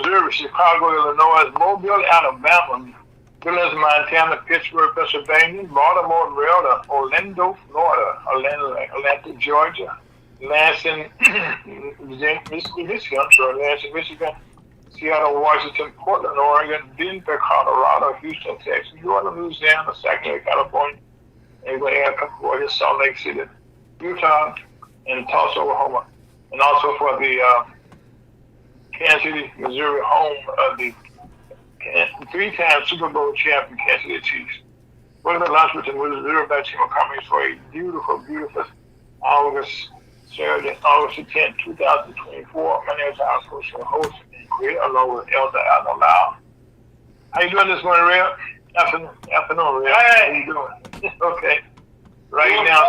Missouri, Chicago, Illinois, Mobile, Alabama, Billings, Montana, Pittsburgh, Pennsylvania, Baltimore, Maryland, Orlando, Florida, Atlanta, Georgia, Lansing, Michigan, Seattle, Washington, Portland, Oregon, Denver, Colorado, Houston, Texas, New Orleans, Louisiana, Sacramento, California, and we're going to add a couple more here, Salt Lake City, Utah, and Tulsa, Oklahoma. And also for the Kansas City, Missouri, home of the three-time Super Bowl champion Kansas City Chiefs. We're going to launch with the Missouri Black Chamber coming for a beautiful, beautiful Saturday, August the 10th, 2024. My name is Al Coach, your host and creator, along with Elder Al Lau. How you doing this morning, Red? Afternoon, Red. How you doing? Okay. Right now,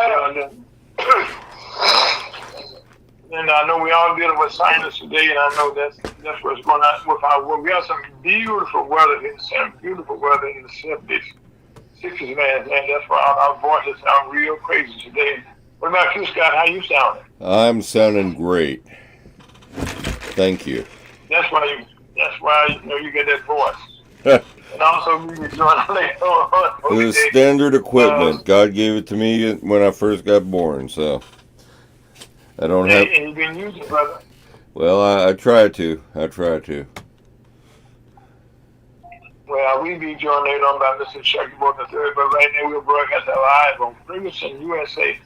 and I know we all dealing with sinus today, and I know that's what's going on with our work. We have some beautiful weather in the 70s, 60s, man. That's why our voices sound real crazy today. What about you, Scott? How you sounding? I'm sounding great. Thank you. That's why you get that voice. And also we be doing later on. It was standard equipment. God gave it to me when I first got born, so I don't have. And you've been using it, brother. Well, I try to. Well, we be joined later on by Mr. Chucky Walker III, but right now we're broadcasting live on Ferguson, USA,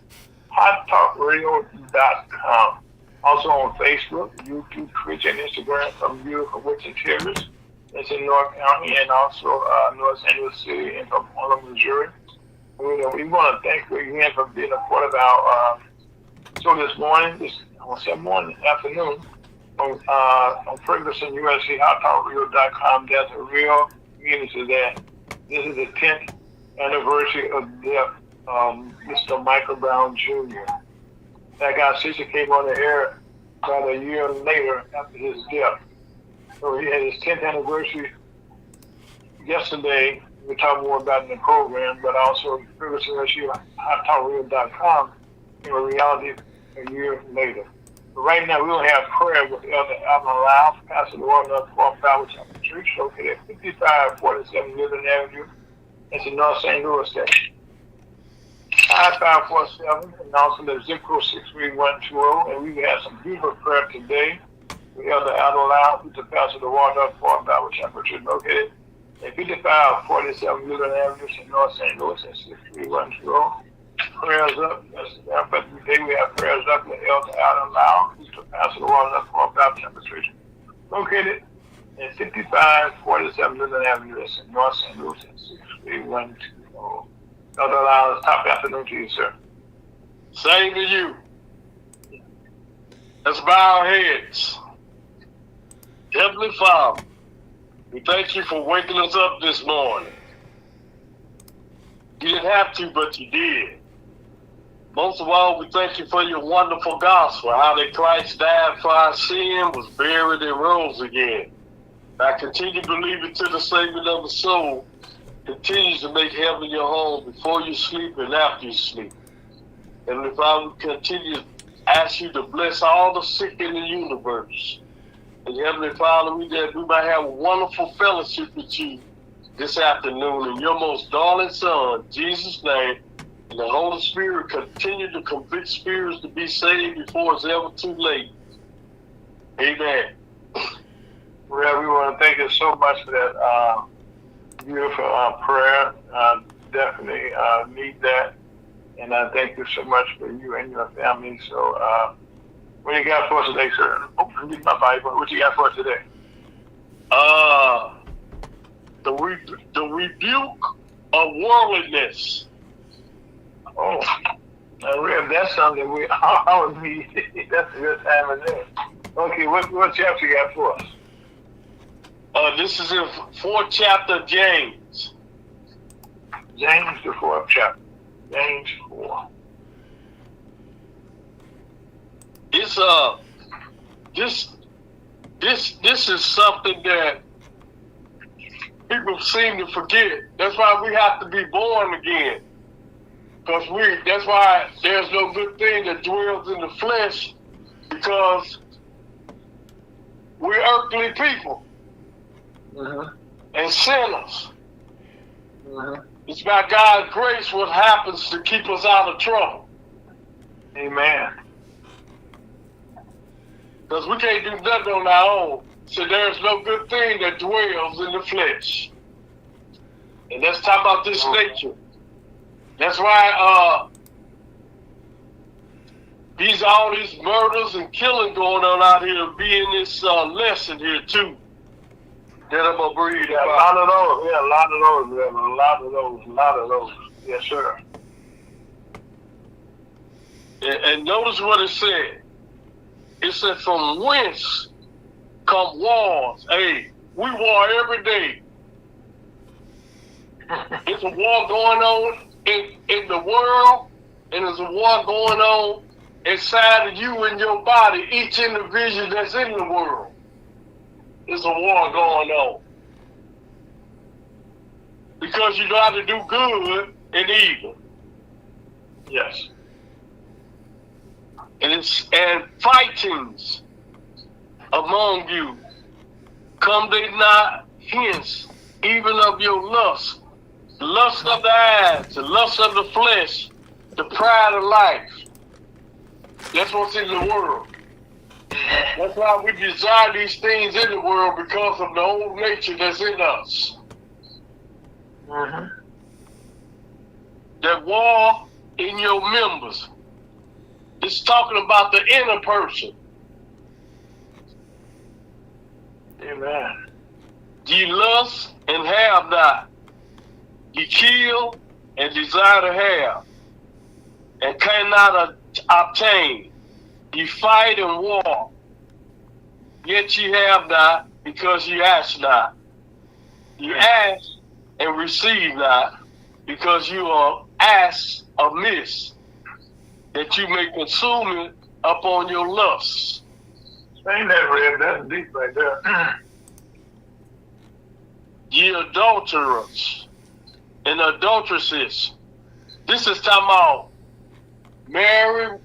HotTalkRadio.com. Also on Facebook, YouTube, Twitch, and Instagram from beautiful Wichita Terrace. It's in North County and also North St. Louis City and from Orlando, Missouri. We want to thank you again for being a part of our show this afternoon on Ferguson, USA, HotTalkRadio.com. There's a real meaning to that. This is the 10th anniversary of death of Mr. Michael Brown Jr. That guy sister came on the air about a year later after his death. So he had his 10th anniversary yesterday. We'll talk more about it in the program, but also Ferguson, USA, HotTalkRadio.com in reality a year later. But right now, we will have prayer with Elder Alvin Lau, Pastor of the Water Fourth Bible Chapel Church, located at 5547 Midland Avenue. It's in North St. Louis, Texas. 5547, and also the zip code 63120. And we will have some beautiful prayer today with Elder Alvin Lau, who's the Pastor of the Water Fourth Bible Chapel Church, located at 5547 Midland Avenue in North St. Louis at 63120. Prayers up. But today we have prayers up with Elder Alvin Lau, who's the Pastor of the Water Fourth Bible Chapel Church, located at 5547 Midland Avenue in North St. Louis at 63120. Elder Lau, top afternoon to you, sir. Same to you. Let's bow our heads. Heavenly Father, we thank you for waking us up this morning. You didn't have to, but you did. Most of all, we thank you for your wonderful gospel, how that Christ died for our sin, was buried, and rose again. I continue believing to the saving of the soul, continues to make heaven your home before you sleep and after you sleep. Heavenly Father, we continue to ask you to bless all the sick in the universe. And Heavenly Father, that we might have a wonderful fellowship with you this afternoon in your most darling Son, Jesus' name. And the Holy Spirit continue to convict spirits to be saved before it's ever too late. Amen. Well, we want to thank you so much for that beautiful prayer. Definitely need that. And I thank you so much for you and your family. So, what you got for us today, sir? Oh, I need my Bible. What you got for us today? The rebuke of worldliness. Oh, if that's something I would be, that's a good time of day. Okay, what chapter you got for us? This is in 4th chapter of James. James, the 4th chapter. James 4. It's this is something that people seem to forget. That's why we have to be born again. Because that's why there's no good thing that dwells in the flesh, because we're earthly people. and sinners. It's by God's grace what happens to keep us out of trouble. Amen. Because we can't do nothing on our own. So there's no good thing that dwells in the flesh. And let's talk about this nature. That's why all these murders and killing going on out here be in this lesson here too. That I'm gonna read Yeah, a lot of those. Yeah, a lot of those. Yeah, a lot of those. A lot of those. Yes, sir. And notice what it said. It said, from whence come wars? Hey, we war every day. There's a war going on in the world, and there's a war going on inside of you and your body, each individual that's in the world. There's a war going on. Because you know how to do good and evil. Yes. And fightings among you, come they not hence, even of your lust, the lust of the eyes, the lust of the flesh, the pride of life. That's what's in the world. That's why we desire these things in the world, because of the old nature that's in us. That war in your members. It's talking about the inner person. Amen. Ye lust and have not. Ye kill and desire to have, and cannot obtain. Ye fight and war, yet ye have not, because ye ask not. Ye ask and receive not, because you are asked amiss, that you may consume it upon your lusts. Ain't that real? That's deep right there. Ye adulterers and adulteresses. This is talking about married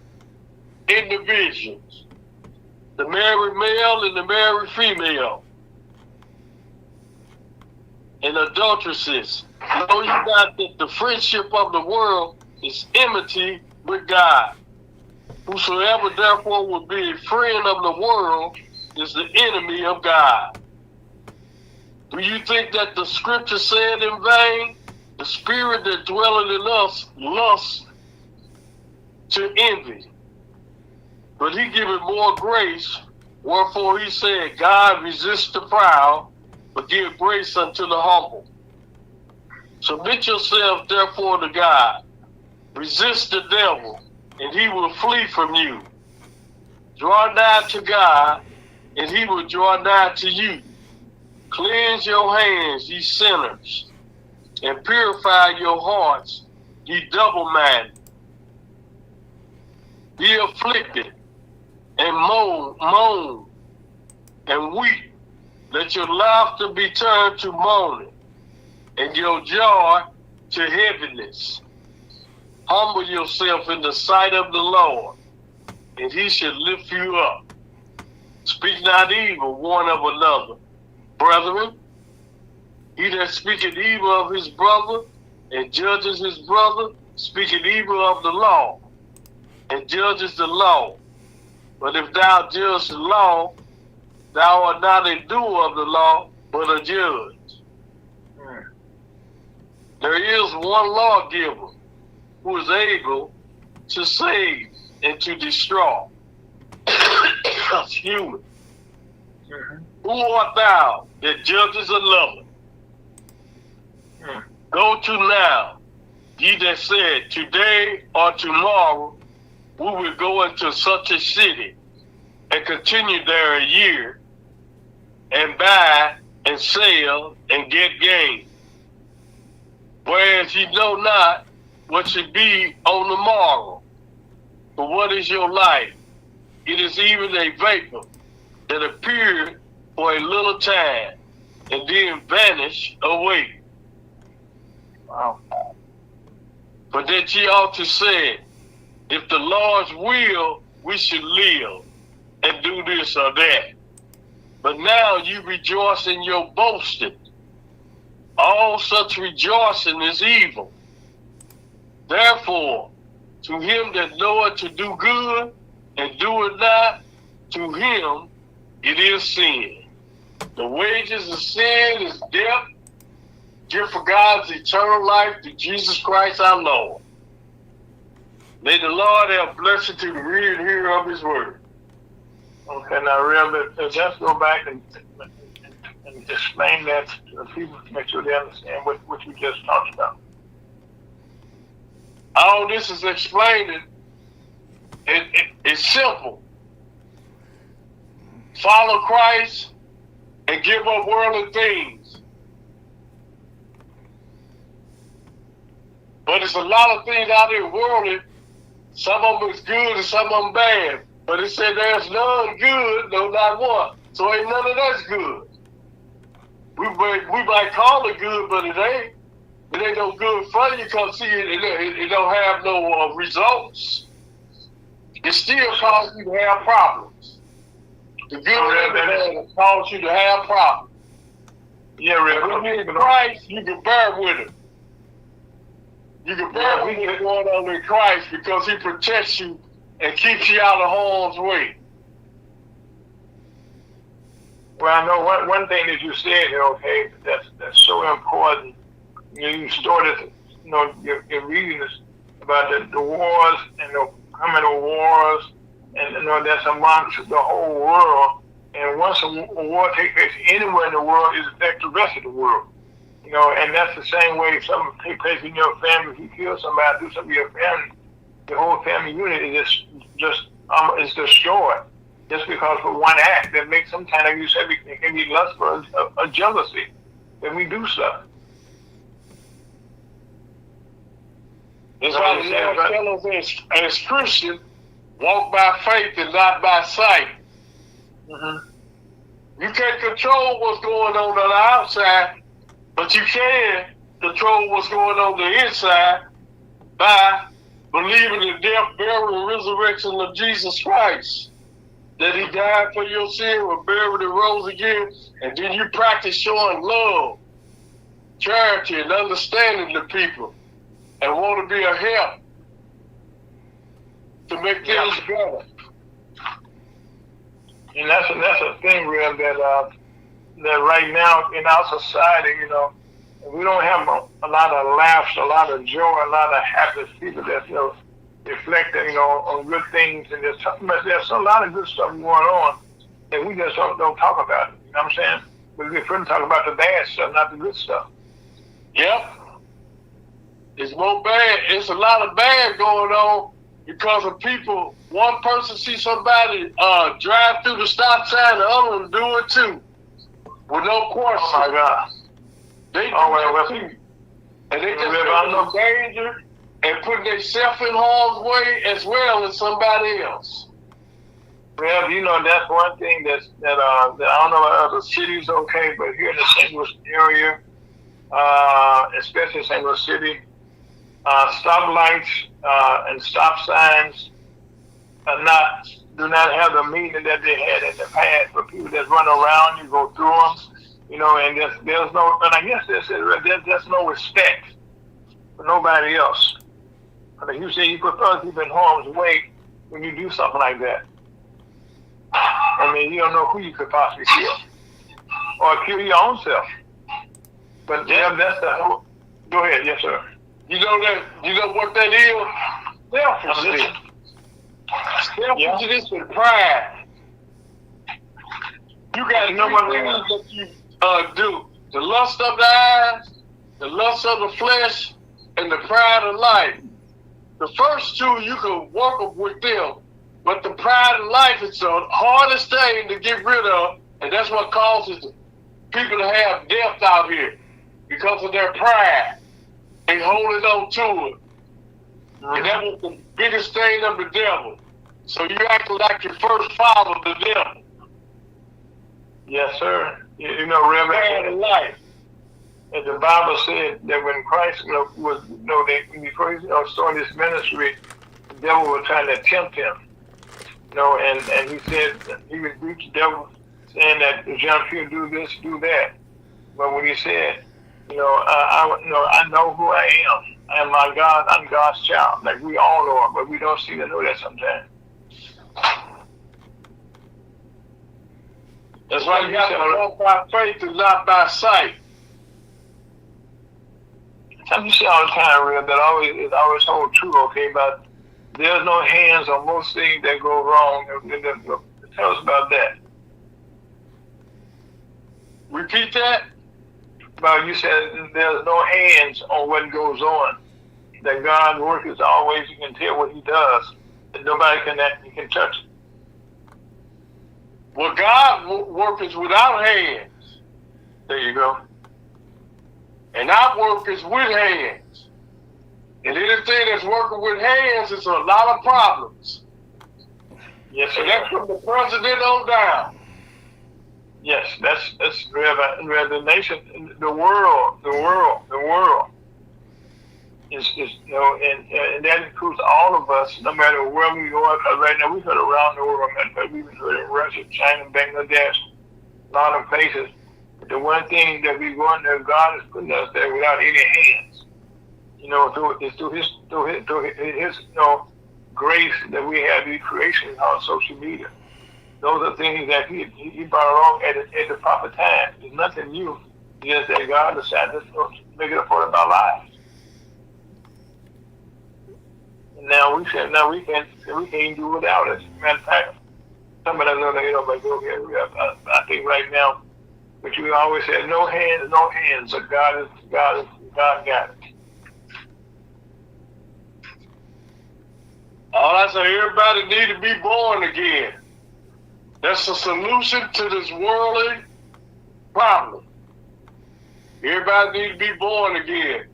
individuals, the married male and the married female, and adulteresses. Know you not that the friendship of the world is enmity with God. Whosoever therefore will be a friend of the world is the enemy of God. Do you think that the scripture said in vain? The spirit that dwelleth in us lusts to envy. But he giveth more grace, wherefore he said, God resists the proud, but give grace unto the humble. Submit yourself therefore to God. Resist the devil, and he will flee from you. Draw nigh to God, and he will draw nigh to you. Cleanse your hands, ye sinners, and purify your hearts, ye double-minded. Be afflicted, and moan, and weep. Let your laughter be turned to mourning, and your joy to heaviness. Humble yourself in the sight of the Lord, and he shall lift you up. Speak not evil one of another. Brethren, he that speaketh evil of his brother and judges his brother, speaketh evil of the law, and judges the law. But if thou judge the law, thou art not a doer of the law, but a judge. There is one lawgiver who is able to save and to destroy. Excuse me. Who art thou that judges another? Go to now, ye that said, today or tomorrow we will go into such a city and continue there a year and buy and sell and get gain. Whereas ye know not what should be on the morrow. For what is your life? It is even a vapor that appeared for a little time and then vanish away. Wow. But that ye ought to say, if the Lord's will, we should live and do this or that. but now you rejoice in your boasting. All such rejoicing is evil. Therefore, to him that knoweth to do good and doeth not, to him it is sin. The wages of sin is death. Gift for God's eternal life through Jesus Christ our Lord. May the Lord have blessing to the reader and hearer of his word. Okay, now, Rev, let's go back and explain that to the people to make sure they understand what you just talked about. All this is explaining. It's simple. Follow Christ and give up worldly things. But it's a lot of things out there worldly. Some of them is good and some of them bad. But it said there's none good, no not one. So ain't none of that's good. We might call it good, but it ain't. It ain't no good for you because see, it don't have no results. It still causes you to have problems. The good will cause you to have problems. Yeah, Rev. When you're in Christ, you can bear with him. You can bear with what's going on in Christ because he protects you and keeps you out of harm's way. Well, I know one thing that you said here, okay, that's so important. You started, your reading is about the wars and the coming of wars, and that's amongst the whole world. And once a war takes place anywhere in the world, it affects the rest of the world. And that's the same way if something takes place in your family. If you kill somebody, do something to your family, the whole family unit is is destroyed. Just because of one act that makes sometimes, like you said, it can be lust for a jealousy that we do stuff. That's why the Lord tells us as Christians, walk by faith and not by sight. Mm-hmm. You can't control what's going on the outside, but you can control what's going on the inside by believing in the death, burial, and resurrection of Jesus Christ. That he died for your sin, was buried and rose again, and then you practice showing love, charity, and understanding to people, and want to be a help to make things better. And that's a thing, Rev, that right now in our society, we don't have a lot of laughs, a lot of joy, a lot of happy people that reflecting, on good things, and there's a lot of good stuff going on, and we just don't talk about it. You know what I'm saying? We prefer to talk about the bad stuff, not the good stuff. Yep. It's more bad. It's a lot of bad going on because of people. One person sees somebody drive through the stop sign, the other one do it too, with no question. Oh my God. They do it too. And they just in danger and putting themselves in harm's way as well as somebody else. Well, that's one thing that I don't know about other cities, okay, but here in the St. Louis area, especially St. Louis City, stoplights and stop signs do not have the meaning that they had in the past. For people that run around, you go through them, and there's no, and I guess there's no respect for nobody else. Like you say, you prefer to be in harm's way when you do something like that. I mean, you don't know who you could possibly kill, or kill your own self. But that's the whole. Go ahead, yes, sir. You know what that is? Selfishness. Selfishness and pride. You got three things that you do: the lust of the eyes, the lust of the flesh, and the pride of life. The first two you can work with them, but the pride of life is the hardest thing to get rid of, and that's what causes people to have death out here because of their pride. They holding on to it. And that was the biggest thing of the devil. So you act like you first follow the devil. Yes, sir. Reverend, life. as the Bible said that when Christ was, before he started his ministry, the devil was trying to tempt him. And he said he rebuked the devil, saying that the young people do this, do that. But when he said, I know who I am. I am my God. I'm God's child. Like we all are, but we don't seem to know that sometimes. That's why you got to walk by faith and not by sight. Something you say all the time, Real, that always hold true, okay, but there's no hands on most things that go wrong. Tell us about that. Repeat that? But you said there's no hands on what goes on. That God's work is always, you can tell what he does. And nobody can touch it. Well, God work is without hands. There you go. And our work is with hands. And anything that's working with hands is a lot of problems. Yes, sir. And that's from the president on down. Yes, that's where the nation, the world is and that includes all of us, no matter where we go. Because right now we heard around the world, man. We've heard in Russia, China, Bangladesh, a lot of places. But the one thing that we go in there, God is putting us there without any hands. Through His grace that we have these creations on social media. Those are things that he brought along at the proper time. There's nothing new. It's just that God decided to make it a part of our lives. And now we can't do without it. Matter of fact, somebody I know that but go here. I think right now, but you always said no hands. So God got it. All I say, everybody need to be born again. That's the solution to this worldly problem. Everybody need to be born again.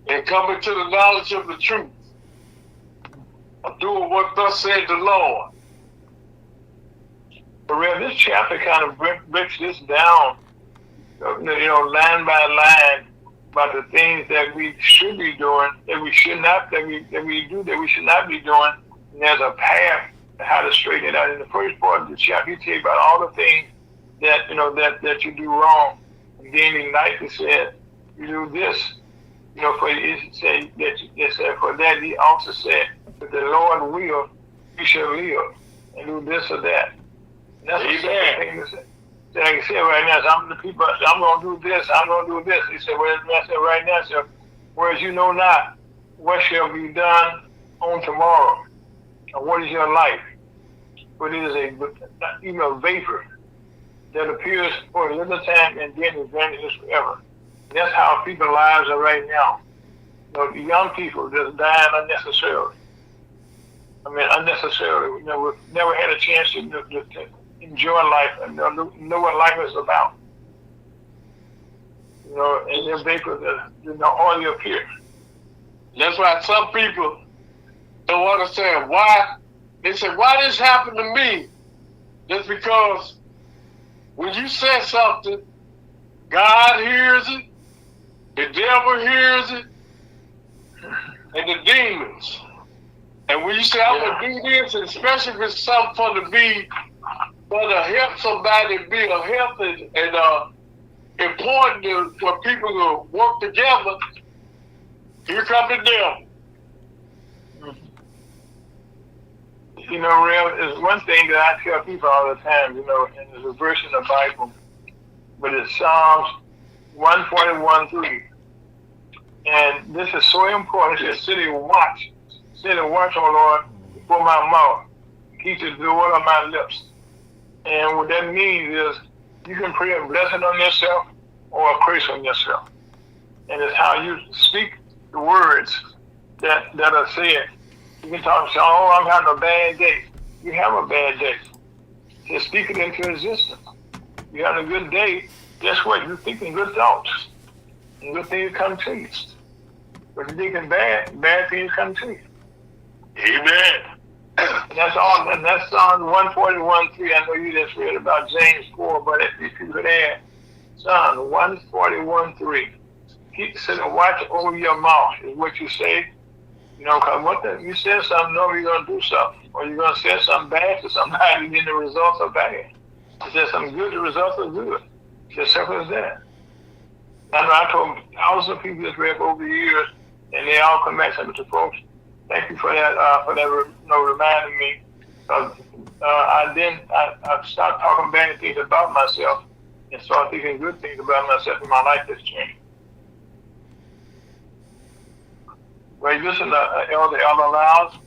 And come into the knowledge of the truth. Of doing what thus said the Lord. But Rev, this chapter kind of breaks this down, line by line, about the things that we should be doing, that we should not, that we do, that we should not be doing. And there's a path to how to straighten it out. In the first part of the chapter, he tells you about all the things that that you do wrong. And then in life, he said, you do this, for it said that for that he also said, if the Lord will, you shall live, and do this or that. And that's the thing to say. Like I said right now, some of the people, I'm going to do this, I'm going to do this. He said, well, I said right now, sir, whereas you know not what shall be done on tomorrow, or what is your life. But it is a vapor that appears for a little time and then it vanishes forever. And that's how people's lives are right now. The young people just dying unnecessarily. Unnecessarily. We've never had a chance to enjoy life and know what life is about. And their vapors, all appear. That's why some people don't understand why. They say, why this happened to me? Just because when you say something, God hears it, the devil hears it, and the demons. And when you say, I'm going to do this, and especially if it's something for to help somebody be a help and important for people to work together, here comes the devil. Real, is one thing that I tell people all the time, and there's a verse in the Bible, but it's Psalms 141:3. And this is so important. It says, sit and watch, O Lord, before my mouth. Keep the door of my lips. And what that means is you can pray a blessing on yourself or a curse on yourself. And it's how you speak the words that are said. You can talk and say, oh, I'm having a bad day. You have a bad day. Just speak it into existence. You're having a good day. Guess what? You're thinking good thoughts. And good things come to you. But if you're thinking bad things come to you. Amen. And that's all. And that's Psalm 141:3. I know you just read about James 4, but if you could add Psalm 141:3. Keep sitting, watch over your mouth is what you say. Because you said something, no, you're going to do something. or you're going to say something bad to somebody, and then the results are bad. You say something good, the results are good. It's as simple as that. I know I told thousands of people this way over the years, and they all come back and say, folks, thank you for that, reminding me. I stopped talking bad things about myself and started thinking good things about myself, and my life has changed. Well, you listen to Elder Loud,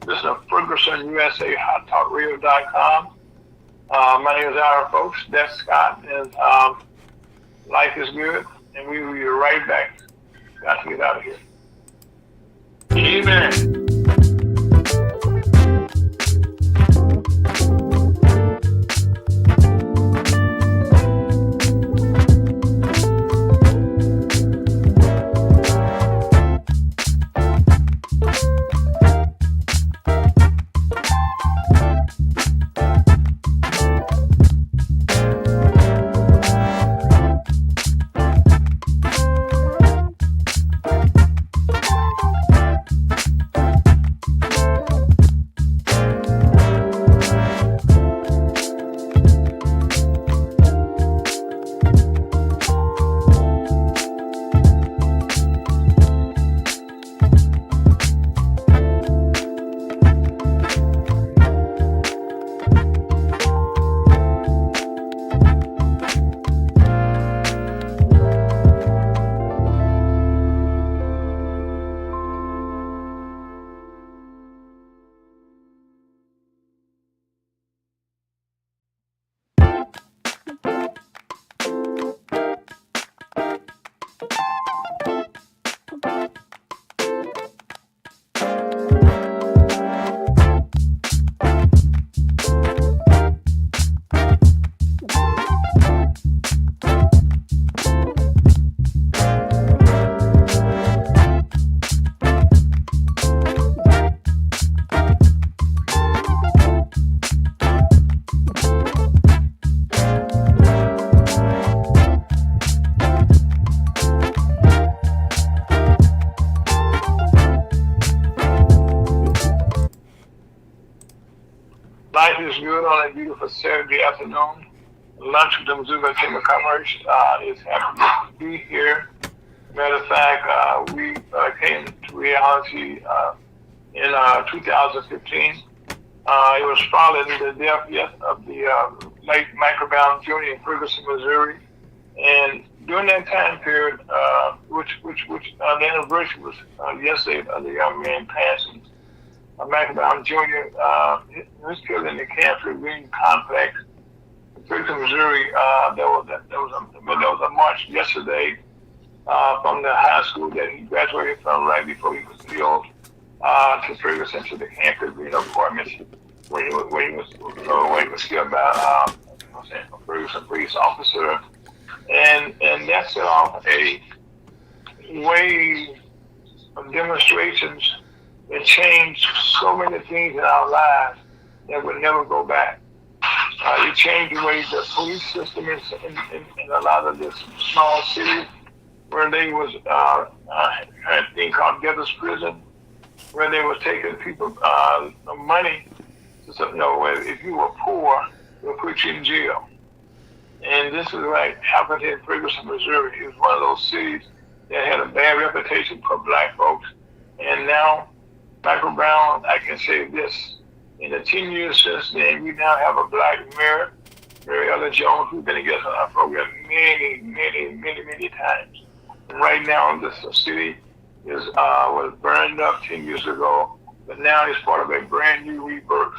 listen to Ferguson USA, HotTalkRadio.com. My name is Aaron, folks. That's Scott, and life is good, and we will be right back. Got to get out of here. Amen. Life is good on a beautiful Saturday afternoon. Lunch with the Missouri Chamber of Commerce is happy to be here. Matter of fact, we came to reality in 2015. It was following the death of the late Michael Brown Jr. in Ferguson, Missouri. And during that time period, which the anniversary was yesterday of the young man passing, Michael Brown Jr. Was killed in the Cancer Green Complex in Ferguson, Missouri. There was a march yesterday from the high school that he graduated from right before he was killed to Ferguson to the Cancer Green Apartments where he was killed by a Ferguson police officer, and that set off a wave of demonstrations that changed so many things in our lives that would never go back. It changed the way the police system is in a lot of this small cities where they was had a thing called debtor's prison, where they was taking people money to something. If you were poor, they'll put you in jail. And this is like happened in Ferguson, Missouri. It was one of those cities that had a bad reputation for black folks, and now Michael Brown, I can say this, in the 10 years since then, we now have a black mayor, Mary Ellen Jones, who's been against our program many times. And right now, this city was burned up 10 years ago, but now it's part of a brand new rebirth.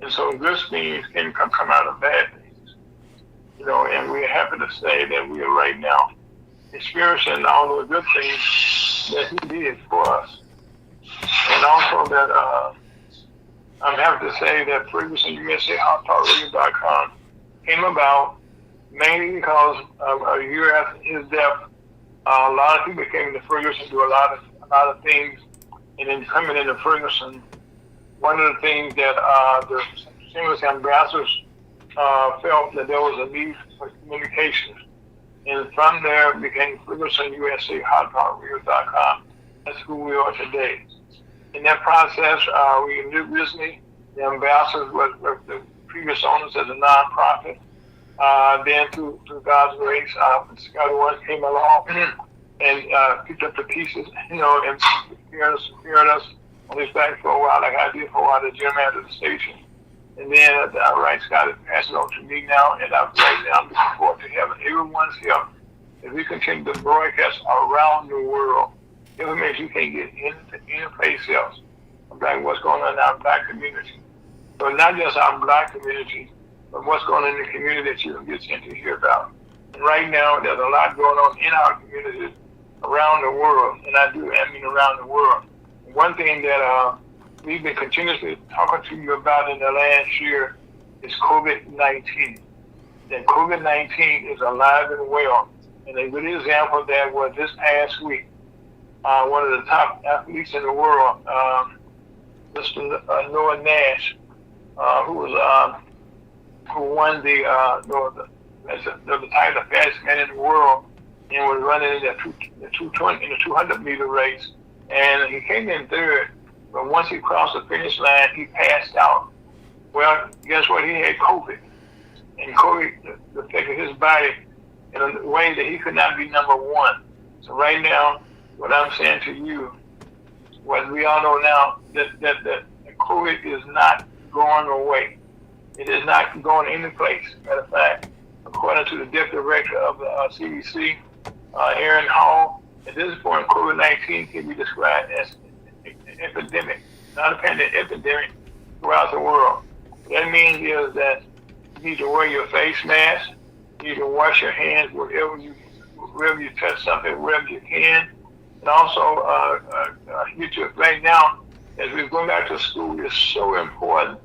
And so good things can come out of bad things. And we're happy to say that we are right now experiencing all the good things that he did for us. And also that I'm happy to say that Ferguson USA HotTalkRadio.com came about mainly because a year after his death, a lot of people came to Ferguson to do a lot of things, and then coming into Ferguson, one of the things that the St. ambassadors felt that there was a need for communications, and from there became Ferguson USA HotTalkRadio.com. That's who we are today. In that process, we lived recently The ambassadors were the previous owners of the nonprofit. Then through God's grace, Scotty Ones came along and picked up the pieces, and prepared us on this back for a while, like I did for a while, the gym after the station. And then Scotty passed it on to me now, and I'm looking forward to having everyone's help as we continue to broadcast around the world. It makes you can't get into any place else about what's going on in our black community. So not just our black community, but what's going on in the community that you don't get to hear about. And right now, there's a lot going on in our community around the world, and I mean around the world. One thing that we've been continuously talking to you about in the last year is COVID-19. That COVID-19 is alive and well. And a good example of that was this past week. One of the top athletes in the world, Mr. Noah Nash, who won the title of fastest man in the world, and was running in the 200 meter race, and he came in third. But once he crossed the finish line, he passed out. Well, guess what? He had COVID, and COVID affected his body in a way that he could not be number one. So right now, what I'm saying to you, what we all know now, that COVID is not going away. It is not going any place. Matter of fact, according to the deputy director of the CDC, Aaron Hall, at this point, COVID-19 can be described as an epidemic, not a pandemic, epidemic throughout the world. What that means is that you need to wear your face mask, you need to wash your hands wherever you touch something, wherever you can. And also, right now, as we're going back to school, it's so important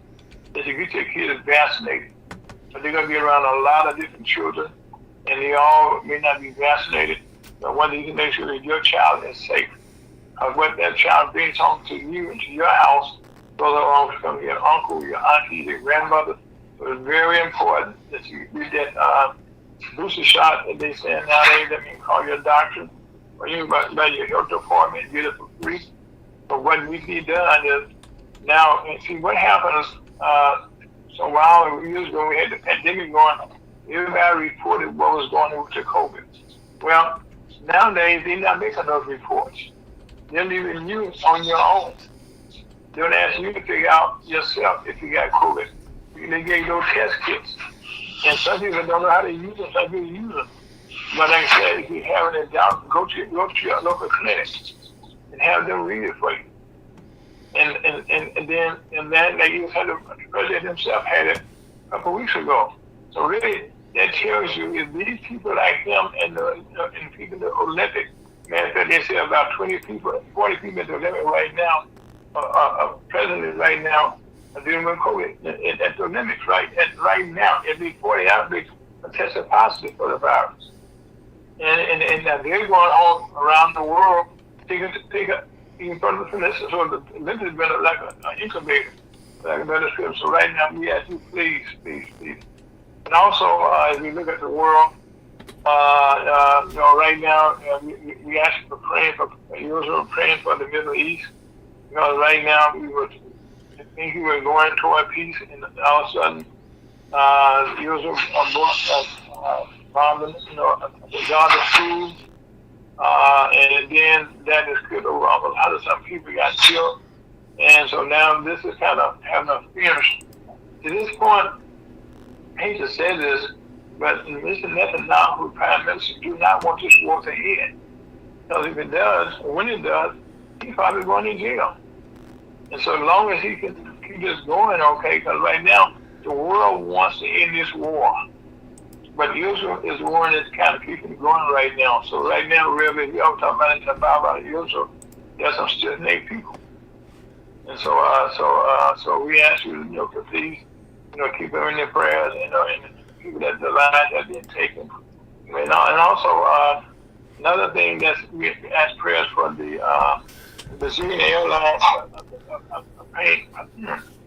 that you get your kids vaccinated. So they're going to be around a lot of different children, and they all may not be vaccinated. But one thing you can make sure that your child is safe. What that child brings home to you and to your house goes along from your uncle, your auntie, your grandmother. So it's very important that you get that booster shot that they send nowadays. That means call your doctor or you by your health department and get it for free. But what we need done is now, and see what happens. So a while years ago, we had the pandemic going. Everybody reported what was going on with the COVID. Well, nowadays they're not making those reports. They're leaving you on your own. They don't ask you to figure out yourself if you got COVID. They gave those test kits, and some people don't know how to use them. Some people use them. But like I said, if you have any doubt, go to your local clinic and have them read it for you. And then like you had the president himself had it a couple of weeks ago. So really, that tells you if these people like him and people in the Olympic, man, they say about 20 people, 40 people at the Olympic right now, president right now, are dealing with COVID at the Olympics, right? And right now, at least 40 athletes are tested positive for the virus. And they're going on around the world, even further from this. So the Olympics has been like an incubator, like a better script. So right now, we ask you, please. And also, as we look at the world, right now, we ask you for praying for the Middle East. Because right now, we were thinking we were going toward peace, and all of a sudden, Israel bombing, the Gaza food, and then that is good over a lot of some people got killed, and so now this is kind of having a fierce. To this point, I hate to say this, but Mr. Netanyahu, Prime Minister, do not want this war to end. Because if it does, or when it does, he's probably going to jail. And so as long as he can keep this going, okay, because right now, the world wants to end this war. But Israel is the one that's kind of keeping it going right now. So right now, really, we all talk about it in the Bible, Israel, there's some stiff-necked people. And so we ask you, to please, keep them in your prayers, and the people that the lives have been taken. And also, another thing that we ask prayers for the Brazilian Airlines, a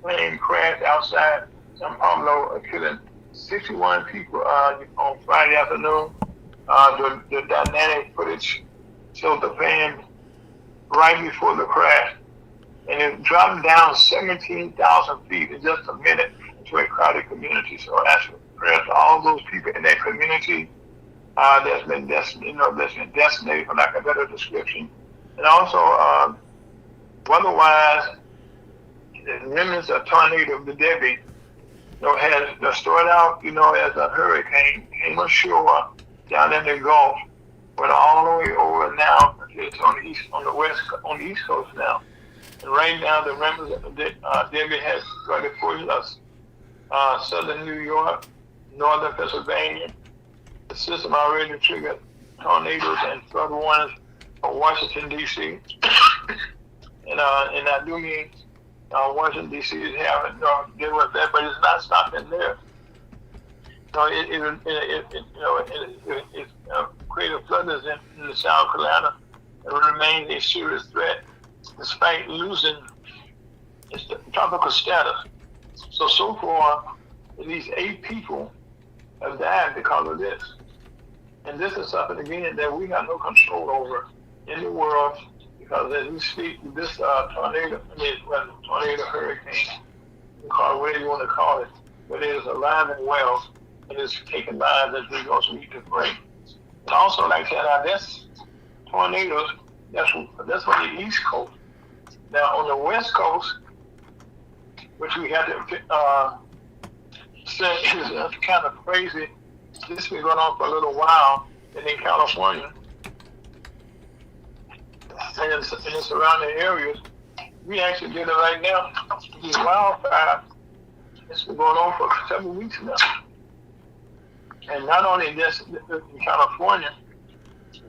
plane crashed outside São Paulo, killing 61 people on Friday afternoon. The dynamic footage showed the plane right before the crash. and it dropped down 17,000 feet in just a minute to a crowded community. So that's prayers to all those people in that community that's been decimated, for lack of a better description. And also, weather-wise, the remnants of tornado of the Debbie, has started out, as a hurricane, came ashore down in the Gulf, went all the way over now. It's on the east coast now. And right now, the remnants of Debbie has started pushing us southern New York, northern Pennsylvania. The system already triggered tornadoes and flood warnings for Washington, D.C. and I do mean Washington, D.C. is having deal with that, but it's not stopping there. It created floodings in the South Carolina. It remains a serious threat despite losing its tropical status. So far, at least 8 people have died because of this. And this is something, again, that we have no control over in the world, because as we speak, this tornado, hurricane, whatever you want to call it, but it is alive and well, and it's taking lives as we go, so we need to pray. And also, like I said, this tornadoes, that's on the East Coast. Now, on the West Coast, which we have to say is kind of crazy. This has been going on for a little while, and in California and in the surrounding areas, we actually get it right now. These wildfires, it's been going on for several weeks now. And not only this in California,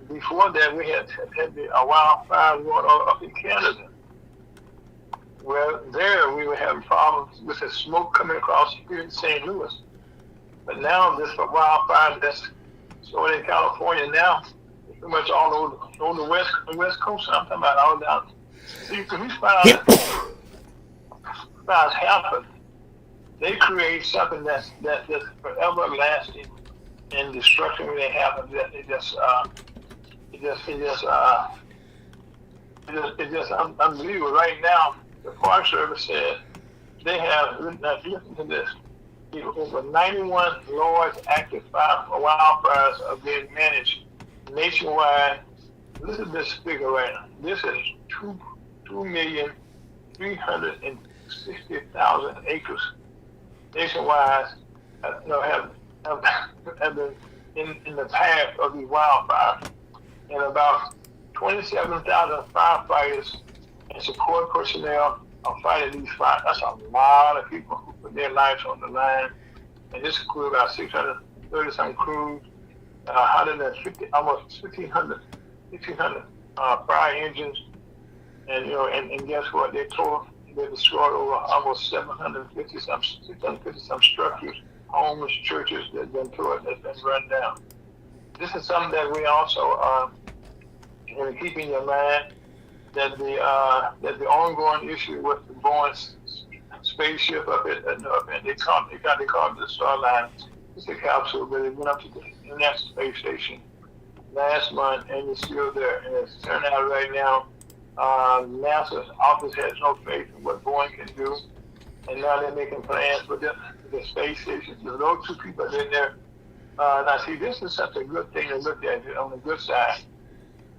before that we had the wildfire going on up in Canada. Well, there we were having problems with the smoke coming across here in St. Louis. But now this wildfire that's started in California now, it's pretty much all over the west coast. I'm talking about all down. See, when these fires happen, they create something that's forever lasting and destruction when they happen. It's just unbelievable. Right now, the Park Service said they have, listen to this, over 91 large active wildfires are being managed nationwide. Listen to this figure right now. This is 2,360,000 acres nationwide have been in the path of these wildfires, and about 27,000 firefighters and support personnel are fighting these fires. That's a lot of people who put their lives on the line, and this includes about 630-some crews, 150, almost 1,500 fire engines, and guess what? They destroyed over almost 650-some structures, homes, churches that's been run down. This is something that we also keep in your mind, that the ongoing issue with the Boeing spaceship up at they called it the Starline. It's a capsule, but it went up to the International Space Station last month, and it's still there. And it's turned out right now, NASA's office has no faith in what Boeing can do, and now they're making plans for the space station. So those two people are in there. Now, see, this is such a good thing to look at on the good side.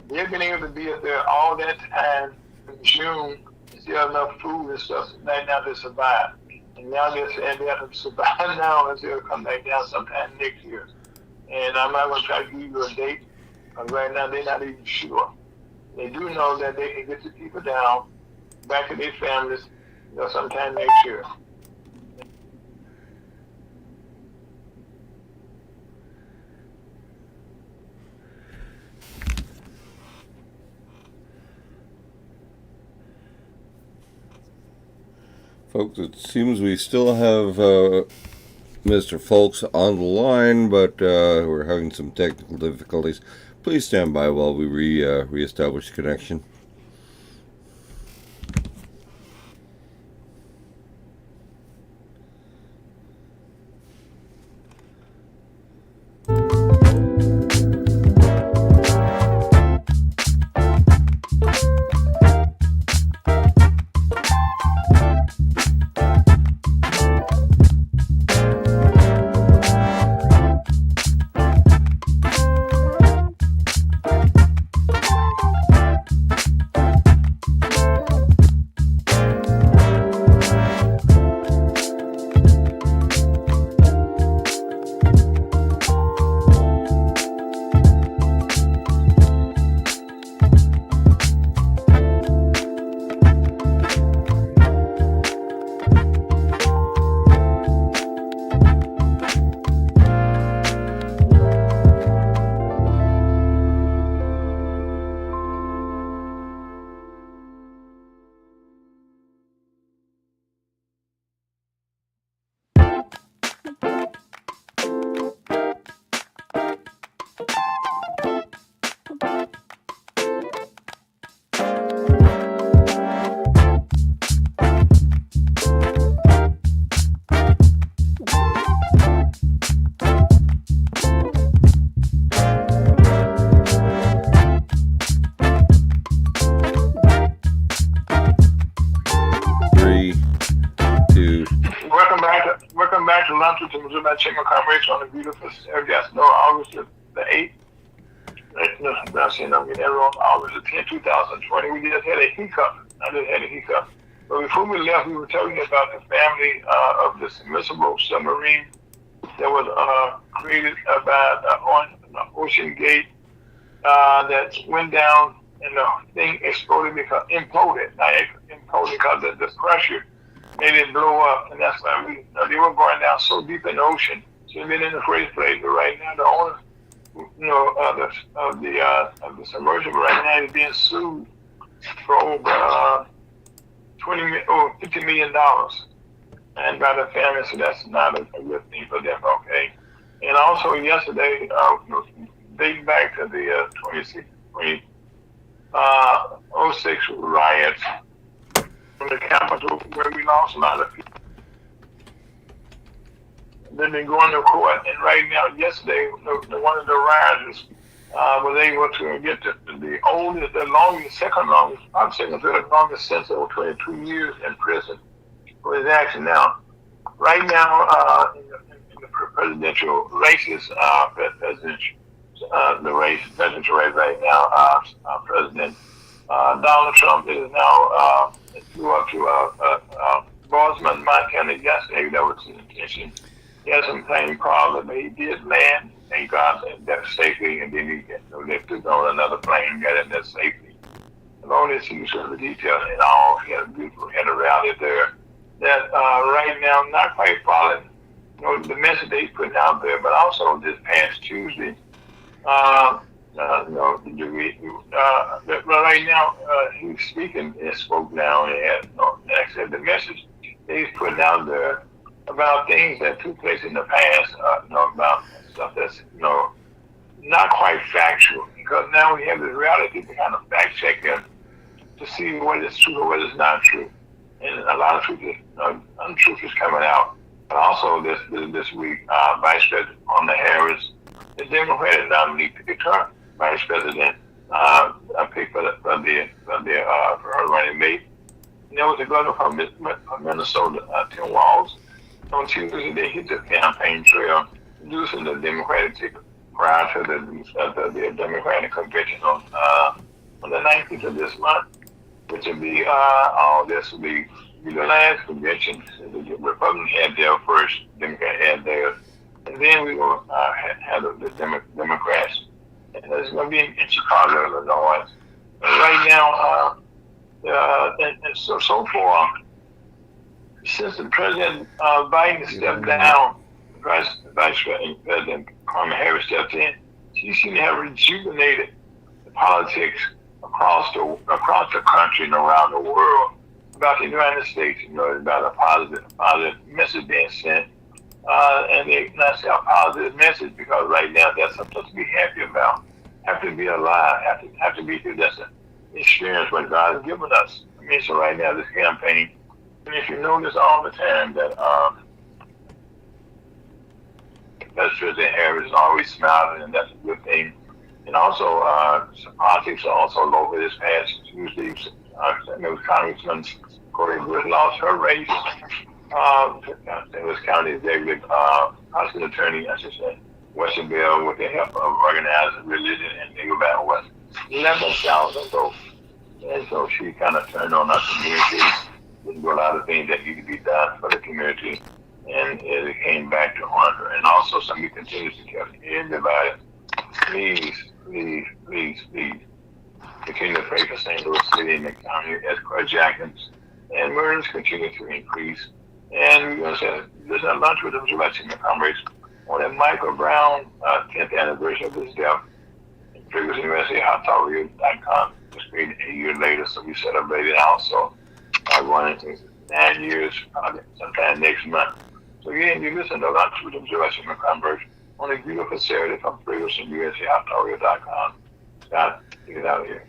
They've been able to be up there all that time in June, and still enough food and stuff right now to survive. And now they're saying they have to survive now and they'll come back down sometime next year. And I'm not going to try to give you a date. But right now, they're not even sure. They do know that they can get the people down, back to their families, sometime next year. Folks, it seems we still have Mr. Folks on the line, but we're having some technical difficulties. Please stand by while we reestablish connection. to lunch with the Missouri Chamber of Commerce on a beautiful Saturday. That's no August the 8th. No, I'm saying I'm getting that wrong. August the 10th, 2020. We just had a hiccup. I just had a hiccup. But before we left, we were talking about the family of the submersible submarine that was created on Ocean Gate that went down and the thing exploded because imploded because of the pressure made it blow up, and that's why they were going down so deep in the ocean. So they've been in the first place. But right now, the owner, of the submersible right now is being sued for over $50 million, and by the family. So that's not a good thing for them. Okay. And also yesterday, dating back to the 06 riots from the Capitol, where we lost a lot of people. They've been going to court, and right now, yesterday, one of the rioters was able to get the second longest sentence of 22 years in prison for his action. Now, right now, in the presidential races, presidential race right now, President Donald Trump is now flew up to Bozeman, Montana yesterday. That was his intention. He had some plane problems, but he did land. Thank God that safely, and then they took on another plane, got in there safely. And all this, he saw the details and all. He had a rally there that right now not quite following the message they put out there, but also this past Tuesday. Right now, he's speaking and spoke now, and had the message he's putting out there about things that took place in the past, about stuff that's not quite factual, because now we have this reality to kind of fact check them to see what is true or what is not true, and a lot of truth untruth is coming out. But also this week, Vice President Kamala Harris, the Democratic nominee to become Vice President, picked for her running mate. And there was a governor from Minnesota, Tim Walz. On Tuesday, they hit the campaign trail, reducing the Democratic ticket prior to the Democratic convention on the 19th of this month, which will be this will be the last convention. The Republicans had their first, Democrats had theirs, and then we will have the Democrats, and it's going to be in Chicago, Illinois. And right now, and so far, since the President Biden stepped down, Vice President Kamala Harris stepped in, she seemed to have rejuvenated the politics across the country and around the world about the United States. About a positive message being sent, and they not say a positive message, because right now that's something to be happy about. Have to be alive. Have to be through this experience what God has given us. I mean, so right now this campaign. And if you notice all the time that President Harris is always smiling, and that's a good thing. And also, some politics are also local. This past Tuesday, Congressman Corey Bush lost her race. It was County Executive, Prosecuting Attorney, I should say, Western Bell, with the help of organized religion, and they were about 11,000 votes. And so she kind of turned on our community. Didn't do a lot of things that need to be done for the community, and it came back to haunt her. And also, somebody continues to tell everybody, please, continue to pray for St. Louis City and the county as carjackings and murders continue to increase. And we're going to say, there's a lunch with the Missouri Chamber of Commerce on that Michael Brown 10th anniversary of his death. And Ferguson University, HotTalkRadio.com was created a year later, so we celebrated also. Going into 9 years, probably sometime next month. So again, you listen to Lunch with the Missouri Chamber of Commerce on a beautiful Saturday from Ferguson USA, HotTalkRadio.com. Scott, get out of here.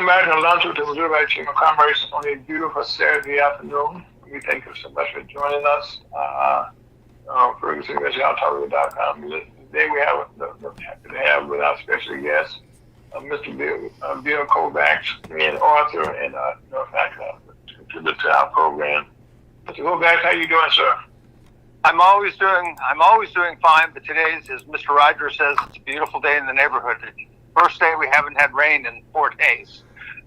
Welcome back to lunch with the Missouri Chamber of Commerce on a beautiful Saturday afternoon. We thank you so much for joining us. Ferguson.com. Today we have happy to have with our special guest, Mr. Bill Kovacs, and author and contributor to our program. Mr. Kovacs, how you doing, sir? I'm always doing fine, but today's, as Mr. Rogers says, it's a beautiful day in the neighborhood. First day we haven't had rain in 4 days.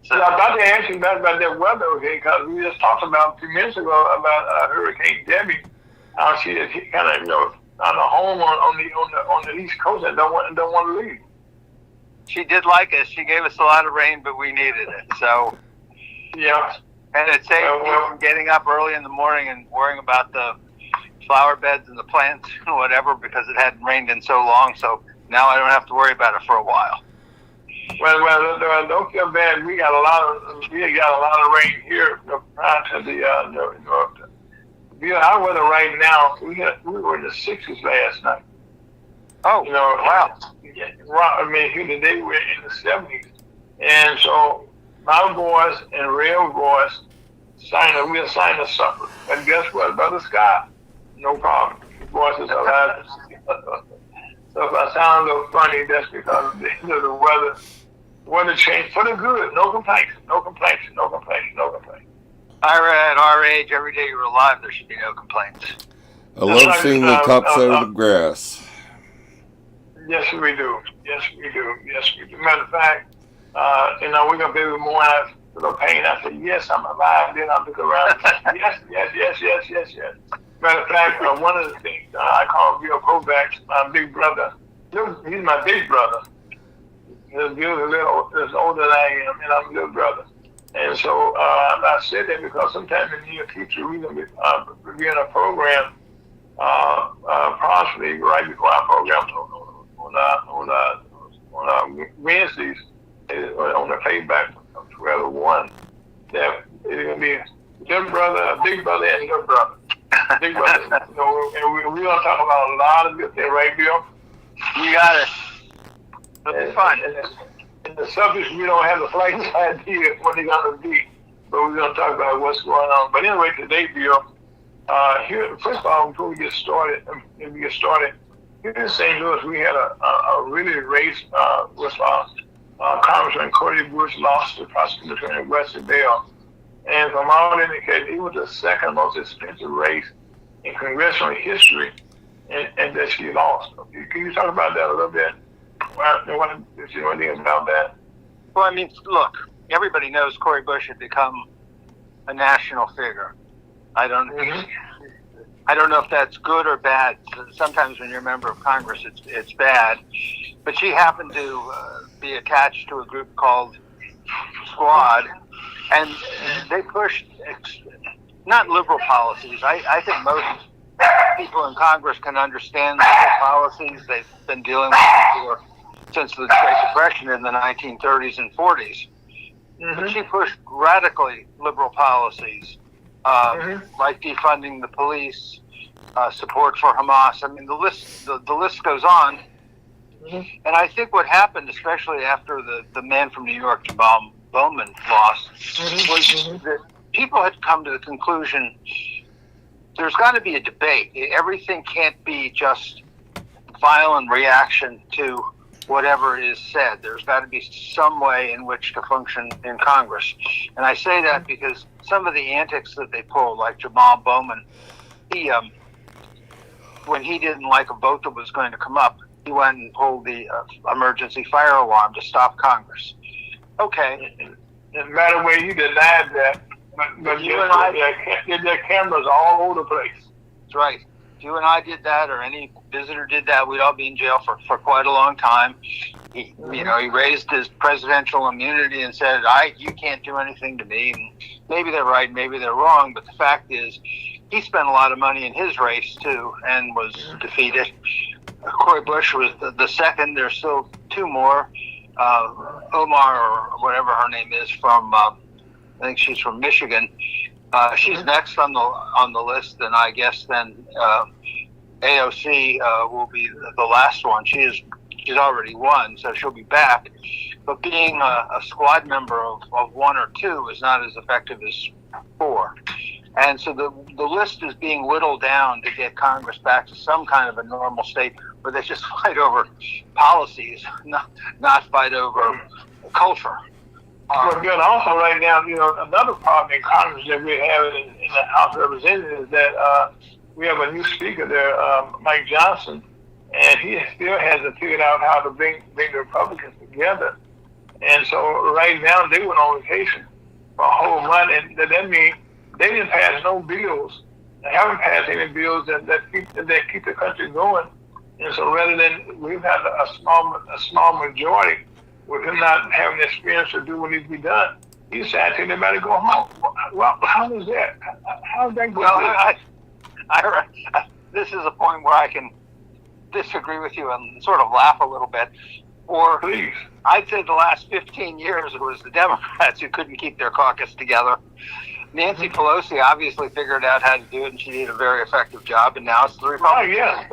So, yeah, I was about to ask you about that weather, okay, because we just talked about a few minutes ago about Hurricane Debbie. She kind of, on a home on the East Coast and don't want to leave. she did like us. She gave us a lot of rain, but we needed it. So yeah, and it saved me from getting up early in the morning and worrying about the flower beds and the plants and whatever, because it hadn't rained in so long. So now I don't have to worry about it for a while. Well, don't feel bad. We got a lot of rain here prior to the our weather right now. We were in the 60s last night. Oh, wow! I mean, here today we're in the 70s, and so my voice and Real voice we're signing a supper. And guess what, Brother Scott? No problem. His voice is alive. So if I sound a little funny, that's because of the weather. Weather change for the good. No complaints. No complaints. No complaints. No complaints. Ira, at our age, every day you're alive, there should be no complaints. I love seeing the top side of the grass. Yes, we do. Yes, we do. Yes, we do. Matter of fact, we're gonna be more out of the pain. I said, yes, I'm alive. Then I look around. Yes. Matter of fact, one of the things I call Bill Kovacs, my big brother. He's my big brother. He's older than I am, and I'm a little brother. And so I said that because sometime in the near future we're going to be in a program, possibly right before our program on Wednesdays, on the playback from 12 to 1. That it's going to be little brother, a big brother, and little brother. Big brother. And we're going to talk about a lot of good things, right, Bill? You got it. It'll be fun. And the subjects, we don't have the slightest idea what they're going to be, but we're going to talk about what's going on. But anyway, today, Bill, here, first of all, before we get started, here in St. Louis, we had a really race with Congressman Cody Bush lost to prosecutor attorney Wesley Bell. And from all indications, it was the second most expensive race in congressional history, and that she lost. Can you talk about that a little bit? If you know anything about that. Well, I mean, look, everybody knows Cori Bush had become a national figure. I don't know if that's good or bad. Sometimes when you're a member of Congress, it's bad. But she happened to be attached to a group called Squad, and they pushed not liberal policies. I think most people in Congress can understand liberal policies. They've been dealing with it since the Great Depression in the 1930s and 40s. But she pushed radically liberal policies, like defunding the police, support for Hamas. I mean, the list goes on. And I think what happened, especially after the man from New York, Jamal Bowman, lost, was that people had come to the conclusion there's got to be a debate. Everything can't be just violent reaction to whatever is said. There's got to be some way in which to function in Congress. And I say that because some of the antics that they pulled, like Jamal Bowman, when he didn't like a vote that was going to come up, he went and pulled the emergency fire alarm to stop Congress. Okay. No matter where you denied that, but you and I, there cameras all over the place. That's right. If you and I did that, or any visitor did that, we'd all be in jail for quite a long time. He raised his presidential immunity and said, you can't do anything to me. And maybe they're right, maybe they're wrong, but the fact is, he spent a lot of money in his race, too, and was defeated. Cori Bush was the second. There's still two more. Omar, or whatever her name is, from I think she's from Michigan. She's next on the list, and I guess then AOC will be the last one. She's already won, so she'll be back. but being a squad member of one or two is not as effective as four. And so the list is whittled whittled down to get Congress back to some kind of a normal state where they just fight over policies, not fight over culture. Well, good. Also, right now, another problem in Congress that we have in the House of Representatives is that we have a new speaker there, Mike Johnson, and he still hasn't figured out how to bring the Republicans together. And so right now they went on vacation for a whole month, and that means they didn't pass no bills. They haven't passed any bills that keep the country going. And so rather than we've had a small majority with him not having the experience to do what needs to be done, he decided to everybody go home. Well, how is that? How is that going? Well, this is a point where I can disagree with you and sort of laugh a little bit. Or please. I'd say the last 15 years it was the Democrats who couldn't keep their caucus together. Nancy Pelosi obviously figured out how to do it, and she did a very effective job, and now it's the Republicans. Oh,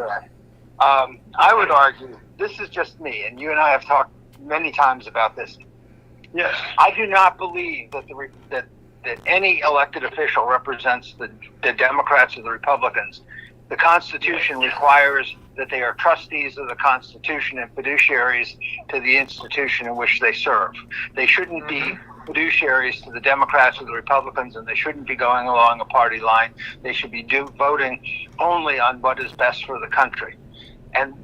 yeah. I would argue, this is just me, and you and I have talked many times about this. Yes. I do not believe that that any elected official represents the Democrats or the Republicans. The Constitution requires that they are trustees of the Constitution and fiduciaries to the institution in which they serve. They shouldn't be fiduciaries to the Democrats or the Republicans, and they shouldn't be going along a party line. They should be voting only on what is best for the country. And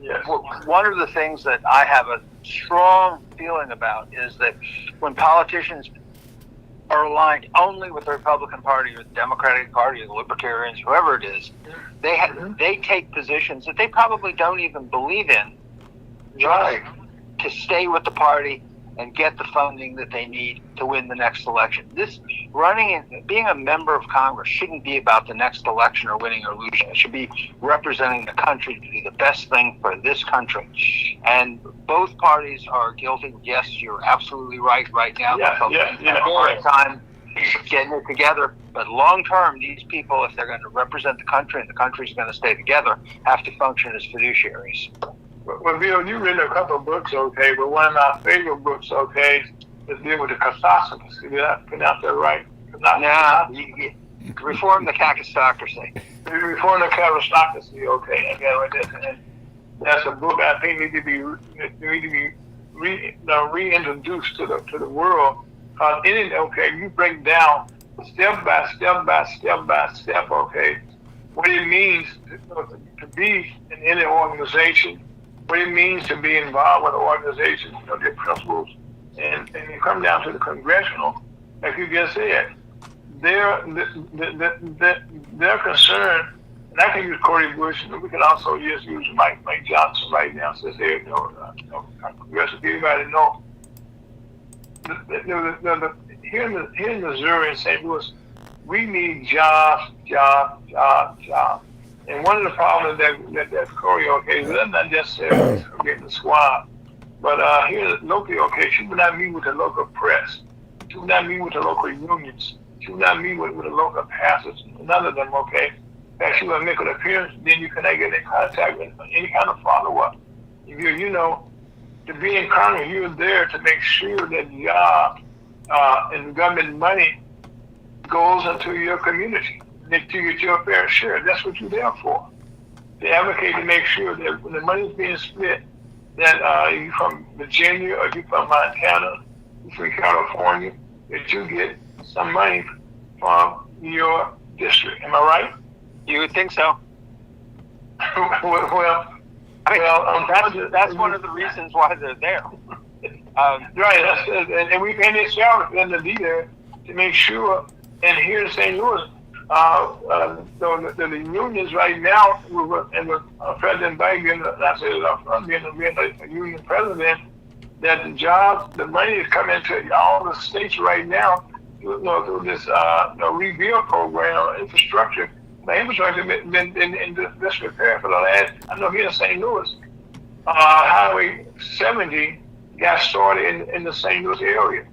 one of the things that I have a strong feeling about is that when politicians are aligned only with the Republican Party or the Democratic Party or the Libertarians, whoever it is, they take positions that they probably don't even believe in, just to stay with the party and get the funding that they need to win the next election. This being a member of Congress shouldn't be about the next election or winning or losing. It should be representing the country to do the best thing for this country. And both parties are guilty. Yes, you're absolutely right now. A hard time getting it together. But long term, these people, if they're going to represent the country and the country's going to stay together, have to function as fiduciaries. Well, Bill, you've written a couple of books, okay, but one of my favorite books, okay, is deal with the Kovacs. Did I pronounce that right? Reform the Kakistocracy. Reform the Kakistocracy, okay. And that's a book I think needs to be reintroduced to the world. In it, okay, you break down step by step, okay, what it means to be in any organization, what it means to be involved with an organization, their principles, and you come down to the congressional, like you just said, they're concerned, and I can use Cody Bush, and we can also just use Mike Johnson right now, since they're congressional. Everybody know here in Missouri and St. Louis, we need jobs. And one of the problems that Corey, okay, is not just getting the squad, but here locally, okay, she would not meet with the local press. She would not meet with the local unions. She would not meet with the local pastors. None of them, okay. In fact, she would make an appearance, then you cannot get in contact with any kind of follow-up. To be in Congress, you're there to make sure that job and government money goes into your community. To get your fair share. That's what you're there for. To advocate to make sure that when the money's being split, that you're from Virginia or you're from Montana, you're from California, that you get some money from your district. Am I right? You would think so. That's one of the reasons why they're there. Right. And we pay this salary for them to be there to make sure. And here in St. Louis, the unions right now, and with President Biden being a union president, that the jobs, the money is coming to all the states right now through this rebuild program, infrastructure. The infrastructure has been in disrepair for the last, I know here in St. Louis, Highway 70 got started in the St. Louis area.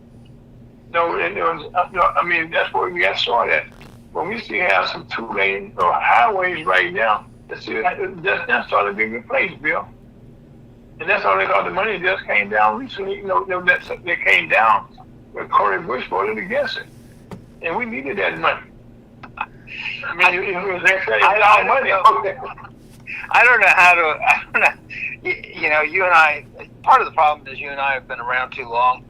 That's where we got started. When we still have some two-lane highways right now, that's not starting to be replaced, Bill. And that's all because the money just came down recently. That came down when Cory Bush voted against it. And we needed that money. I mean, it was our money. I don't know how to. You and I. Part of the problem is you and I have been around too long.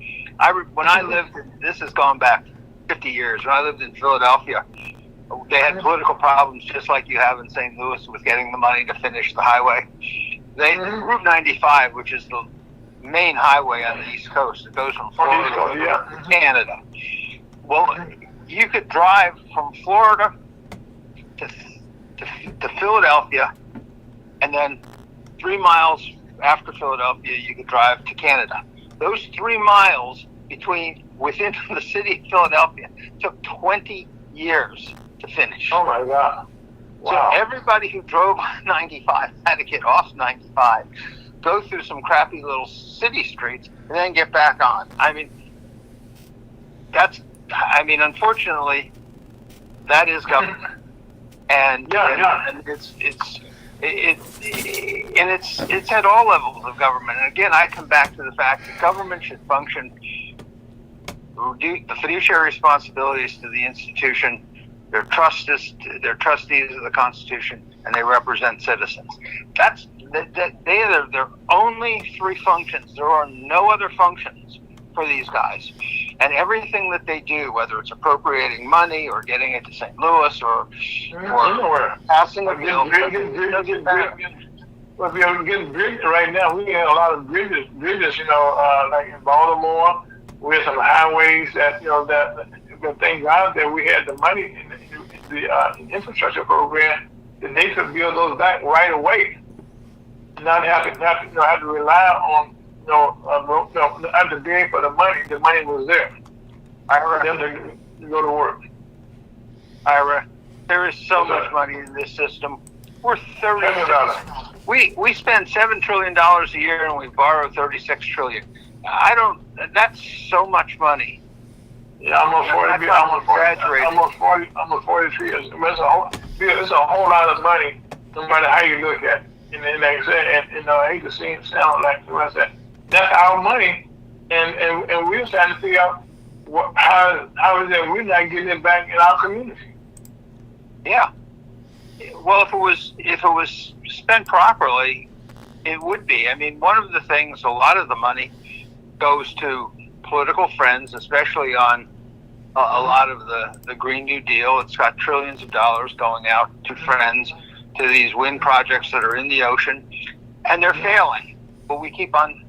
When I lived, this has gone back 50 years. When I lived in Philadelphia, they had political problems just like you have in St. Louis with getting the money to finish the highway. Route 95, which is the main highway on the East Coast, it goes from Florida to Canada. Well, you could drive from Florida to Philadelphia, and then 3 miles after Philadelphia, you could drive to Canada. Those 3 miles within the city of Philadelphia took 20 years to finish. Oh my God. Wow. So everybody who drove 95 had to get off 95, go through some crappy little city streets, and then get back on. Unfortunately, that is government. And it's at all levels of government. And again, I come back to the fact that government should function, the fiduciary responsibilities to the institution. They're trustees of the Constitution, and they represent citizens. They are their only 3 functions. There are no other functions for these guys. And everything that they do, whether it's appropriating money or getting it to St. Louis or passing a bill, Well, we are getting bridges right now. We have a lot of bridges, like in Baltimore. We have some highways that thank God that we had the money in the infrastructure program that they could build those back right away. Not have to rely on have to beg for the money. The money was there. For them to go to work. Ira, there is so much money in this system. We're we spend $7 trillion a year and we borrow $36 trillion. That's so much money. Yeah, almost 43 years. It's a whole lot of money, no matter how you look at it. And like I said, I hate to see it sound like I said, that's our money, and we're trying to figure out how is it we're not getting it back in our community. Yeah. Well, if it was spent properly, it would be. One of the things, a lot of the money goes to political friends, especially on a lot of the Green New Deal. It's got trillions of dollars going out to friends, to these wind projects that are in the ocean, and they're failing. But we keep on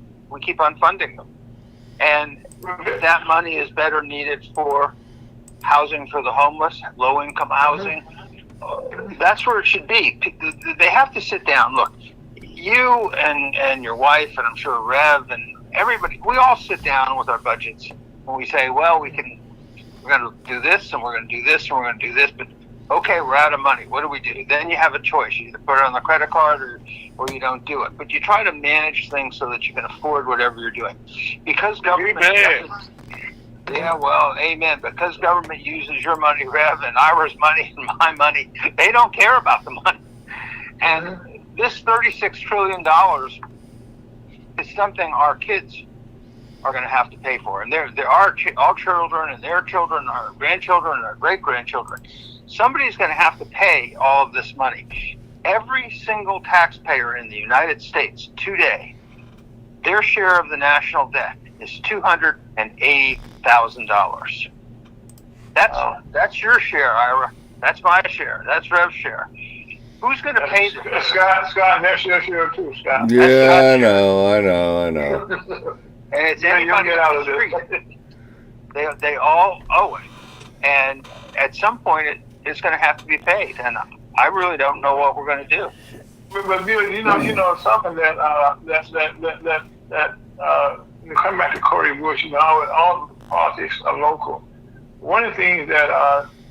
funding them, and that money is better needed for housing for the homeless, low-income housing. That's where it should be. They have to sit down. Look, you and your wife, and I'm sure Rev and everybody, we all sit down with our budgets and we say, well, we're going to do this, and we're going to do this, and we're going to do this, but okay, we're out of money. What do we do? Then you have a choice. You either put it on the credit card or you don't do it. But you try to manage things so that you can afford whatever you're doing. Because government... Yeah, well, amen. Because government uses your money, Rev, and Ira's money, and my money, they don't care about the money. And this $36 trillion is something our kids are going to have to pay for. And there are our children and their children, our grandchildren and our great-grandchildren. Somebody's going to have to pay all of this money. Every single taxpayer in the United States today, their share of the national debt is $280,000. That's your share, Ira. That's my share. That's Rev's share. Who's going to pay this? Scott, that's your share too, Scott. Yeah, I know. And it's anybody out of the street. They all owe it. And at some point, it's going to have to be paid. And I really don't know what we're going to do. But Bill, something that come back to Cory Bush, all politics are local. One of the things that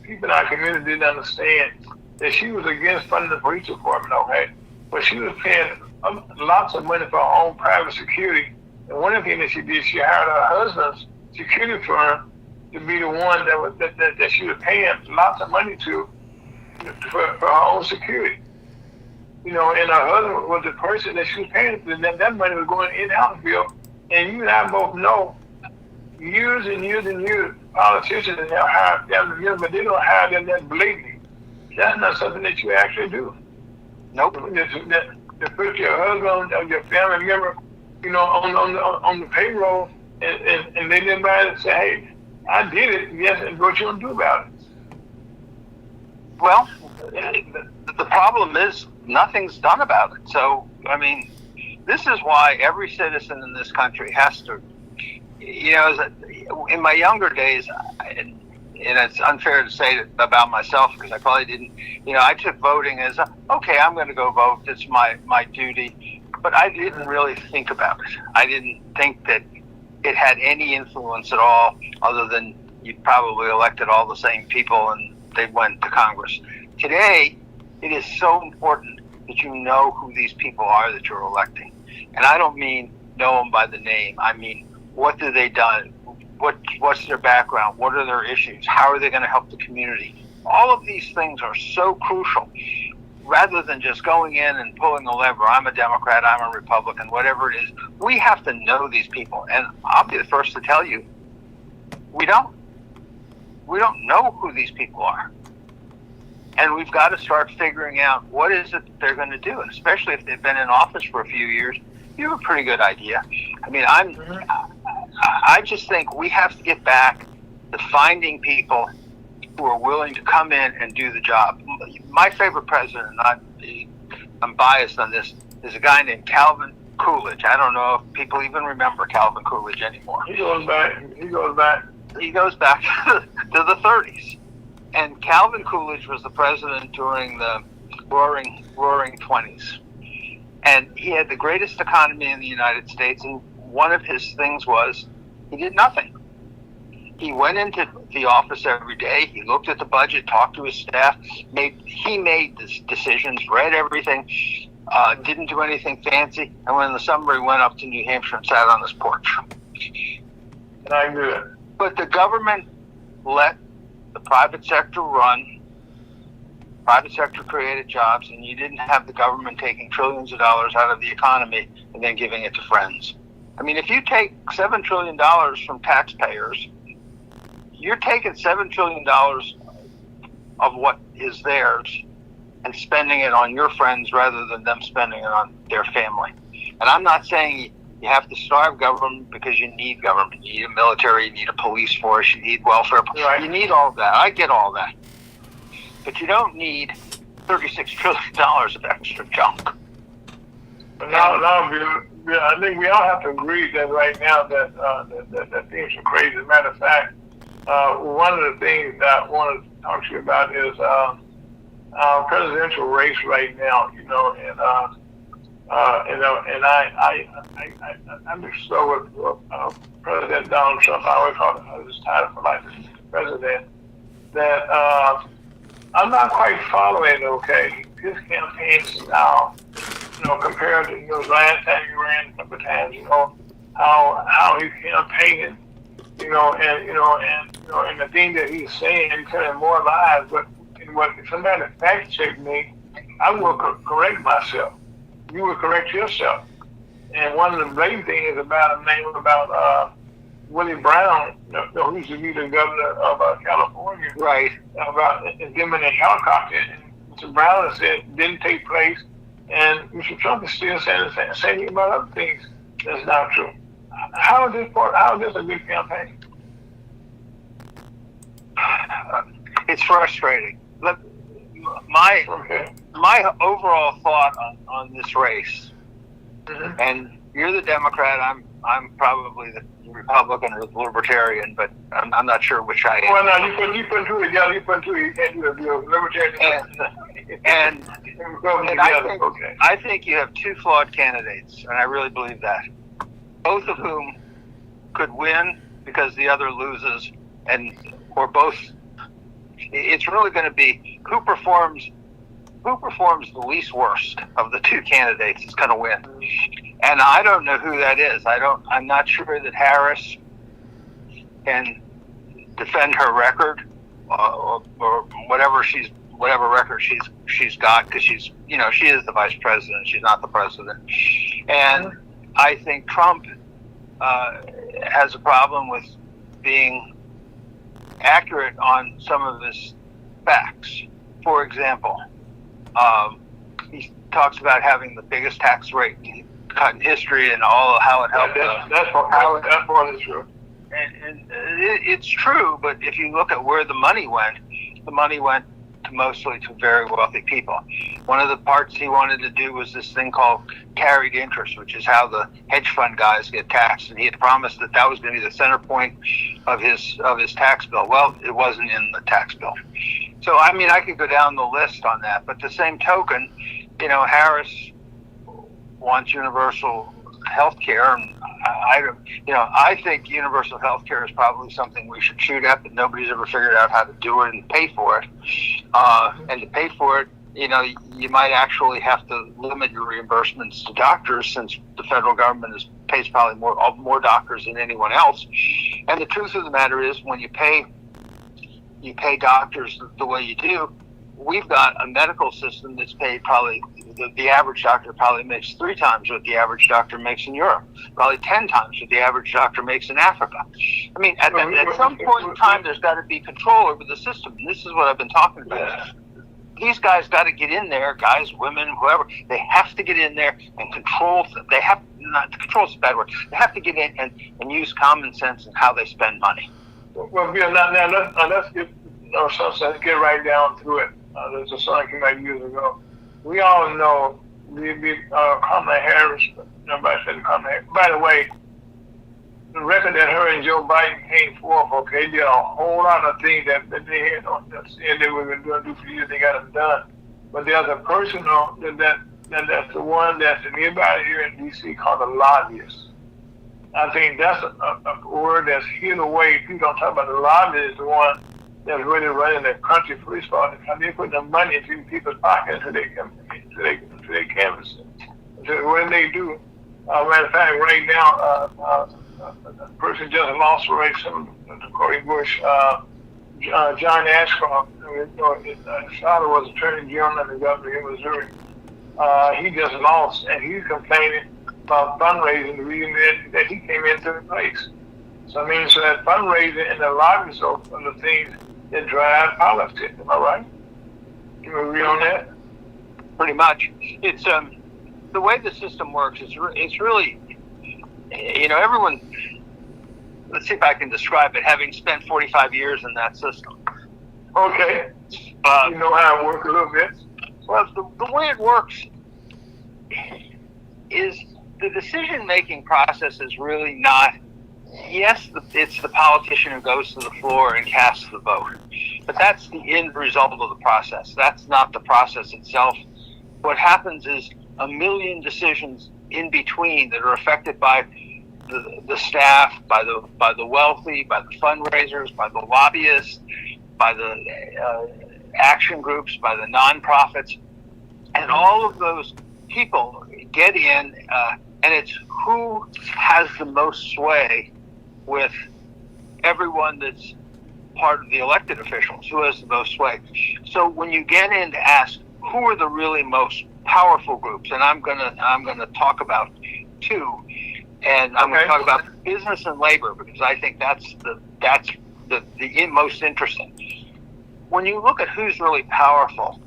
people in our community didn't understand that she was against funding the police department, okay? But she was paying lots of money for her own private security. And one of the things that she did, she hired her husband's security firm to be the one that she was paying lots of money to for her own security. and her husband was the person that she was paying, and that money was going in house bill. And you and I both know years and years and years, politicians have hired family members, but they don't hire them that blatantly. That's not something that you actually do. Nope. To put your husband or your family member, on the payroll, and they didn't buy it and say, hey, I did it, yes, and what you gonna do about it? Well, the problem is nothing's done about it. So, I mean, this is why every citizen in this country has to, in my younger days, and it's unfair to say it about myself because I probably didn't, I took voting as, okay, I'm going to go vote. It's my duty. But I didn't really think about it. I didn't think that it had any influence at all other than you probably elected all the same people and they went to Congress. Today, it is so important that you know who these people are that you're electing. And I don't mean know them by the name. I mean, what do they done? What's their background? What are their issues? How are they going to help the community? All of these things are so crucial. Rather than just going in and pulling a lever, I'm a Democrat, I'm a Republican, whatever it is, we have to know these people. And I'll be the first to tell you, we don't. We don't know who these people are. And we've got to start figuring out what is it that they're going to do. And especially if they've been in office for a few years, you have a pretty good idea. I mean, I just think we have to get back to finding people who are willing to come in and do the job. My favorite president, I'm biased on this, is a guy named Calvin Coolidge. I don't know if people even remember Calvin Coolidge anymore. He goes back to the 30s. And Calvin Coolidge was the president during the roaring 20s. And he had the greatest economy in the United States. And one of his things was he did nothing. He went into the office every day. He looked at the budget, talked to his staff. He made decisions, read everything, didn't do anything fancy. And when in the summer, he went up to New Hampshire and sat on his porch. And I knew it. But the government let the private sector run. Private sector created jobs, and you didn't have the government taking trillions of dollars out of the economy and then giving it to friends. I mean, if you take $7 trillion from taxpayers, you're taking $7 trillion of what is theirs and spending it on your friends rather than them spending it on their family. And I'm not saying you have to starve government because you need government. You need a military, you need a police force, you need welfare. Right. You need all that. I get all that. But you don't need $36 trillion of extra junk. But now, I think we all have to agree that right now that things are crazy. As a matter of fact, one of the things that I want to talk to you about is our presidential race right now. I'm just so with President Donald Trump. I always call him his title for life as president. That I'm not quite following. Okay, his campaign style. Compared to last time he ran a couple of times. How he's campaigning. And the thing that he's saying, he's telling more lies. But if somebody fact check me, I will correct myself. You will correct yourself. And one of the blatant things about a name about Willie Brown, who used to be the governor of California, right? About him in a helicopter. And Mr. Brown said didn't take place, and Mr. Trump is still saying about other things that's not true. How is this a good campaign? It's frustrating. Look, my overall thought on this race, and you're the Democrat, I'm probably the Republican or the Libertarian, but I'm not sure which I am. Well, no, you put two together. You put two. You can't do a Libertarian. And I think you have two flawed candidates, and I really believe that. Both of whom could win because the other loses, or both. It's really going to be who performs the least worst of the two candidates is going to win. And I don't know who that is. I'm not sure that Harris can defend her record or whatever she's whatever record she's got, because she's, she is the vice president, she's not the president. And I think Trump has a problem with being accurate on some of his facts. For example, he talks about having the biggest tax rate cut in history and all how it helped. That's part is true. And it's true, but if you look at where the money went mostly to very wealthy people. One of the parts he wanted to do was this thing called carried interest, which is how the hedge fund guys get taxed, and he had promised that was going to be the center point of his tax bill. Well, it wasn't in the tax bill. So I mean, I could go down the list on that, but the same token, Harris wants universal health care, and I think universal health care is probably something we should shoot at, but nobody's ever figured out how to do it and pay for it. And to pay for it, you might actually have to limit your reimbursements to doctors, since the federal government pays probably more doctors than anyone else. And the truth of the matter is, when you pay doctors the way you do, we've got a medical system that's paid probably, the average doctor probably makes 3 times what the average doctor makes in Europe, probably 10 times what the average doctor makes in Africa. I mean, at some point in time, there's got to be control over the system. And this is what I've been talking about. These guys got to get in there, guys, women, whoever. They have to get in there and control. They have not to control is a bad word. They have to get in and use common sense in how they spend money. Well, Bill, now let's get right down to it. There's a song came out years ago. We all know Kamala Harris. Nobody said Kamala Harris. By the way, the record that her and Joe Biden came forth, okay, did a whole lot of things that they had said they were going to do for years. They got them done. But there's a person that's the one that's anybody here in D.C. called a lobbyist. I think that's a word that's hid away. People don't talk about the lobbyist, the one that's really running the country police force, because they put the money into people's pockets to their canvas. So what they do, matter of fact, right now, a person just lost a race, Cory Bush, John Ashcroft, his father was Attorney General and the governor in Missouri. He just lost, and he's complaining about fundraising, the reason that he came into the place. So I mean, so that fundraising and the lobbying are the things that drive politics. Am I right? You agree on that? Pretty much. It's the way the system works. It's really, everyone. Let's see if I can describe it. Having spent 45 years in that system. Okay. You know how it works a little bit. Well, the way it works is the decision-making process is really not. Yes, it's the politician who goes to the floor and casts the vote, but that's the end result of the process. That's not the process itself. What happens is a million decisions in between that are affected by the staff, by the wealthy, by the fundraisers, by the lobbyists, by the action groups, by the nonprofits, and all of those people get in, and it's who has the most sway with everyone that's part of the elected officials, who has the most sway. So when you get in to ask who are the really most powerful groups, and I'm gonna talk about 2, and I'm gonna talk about business and labor, because I think that's the most interesting. When you look at who's really powerful,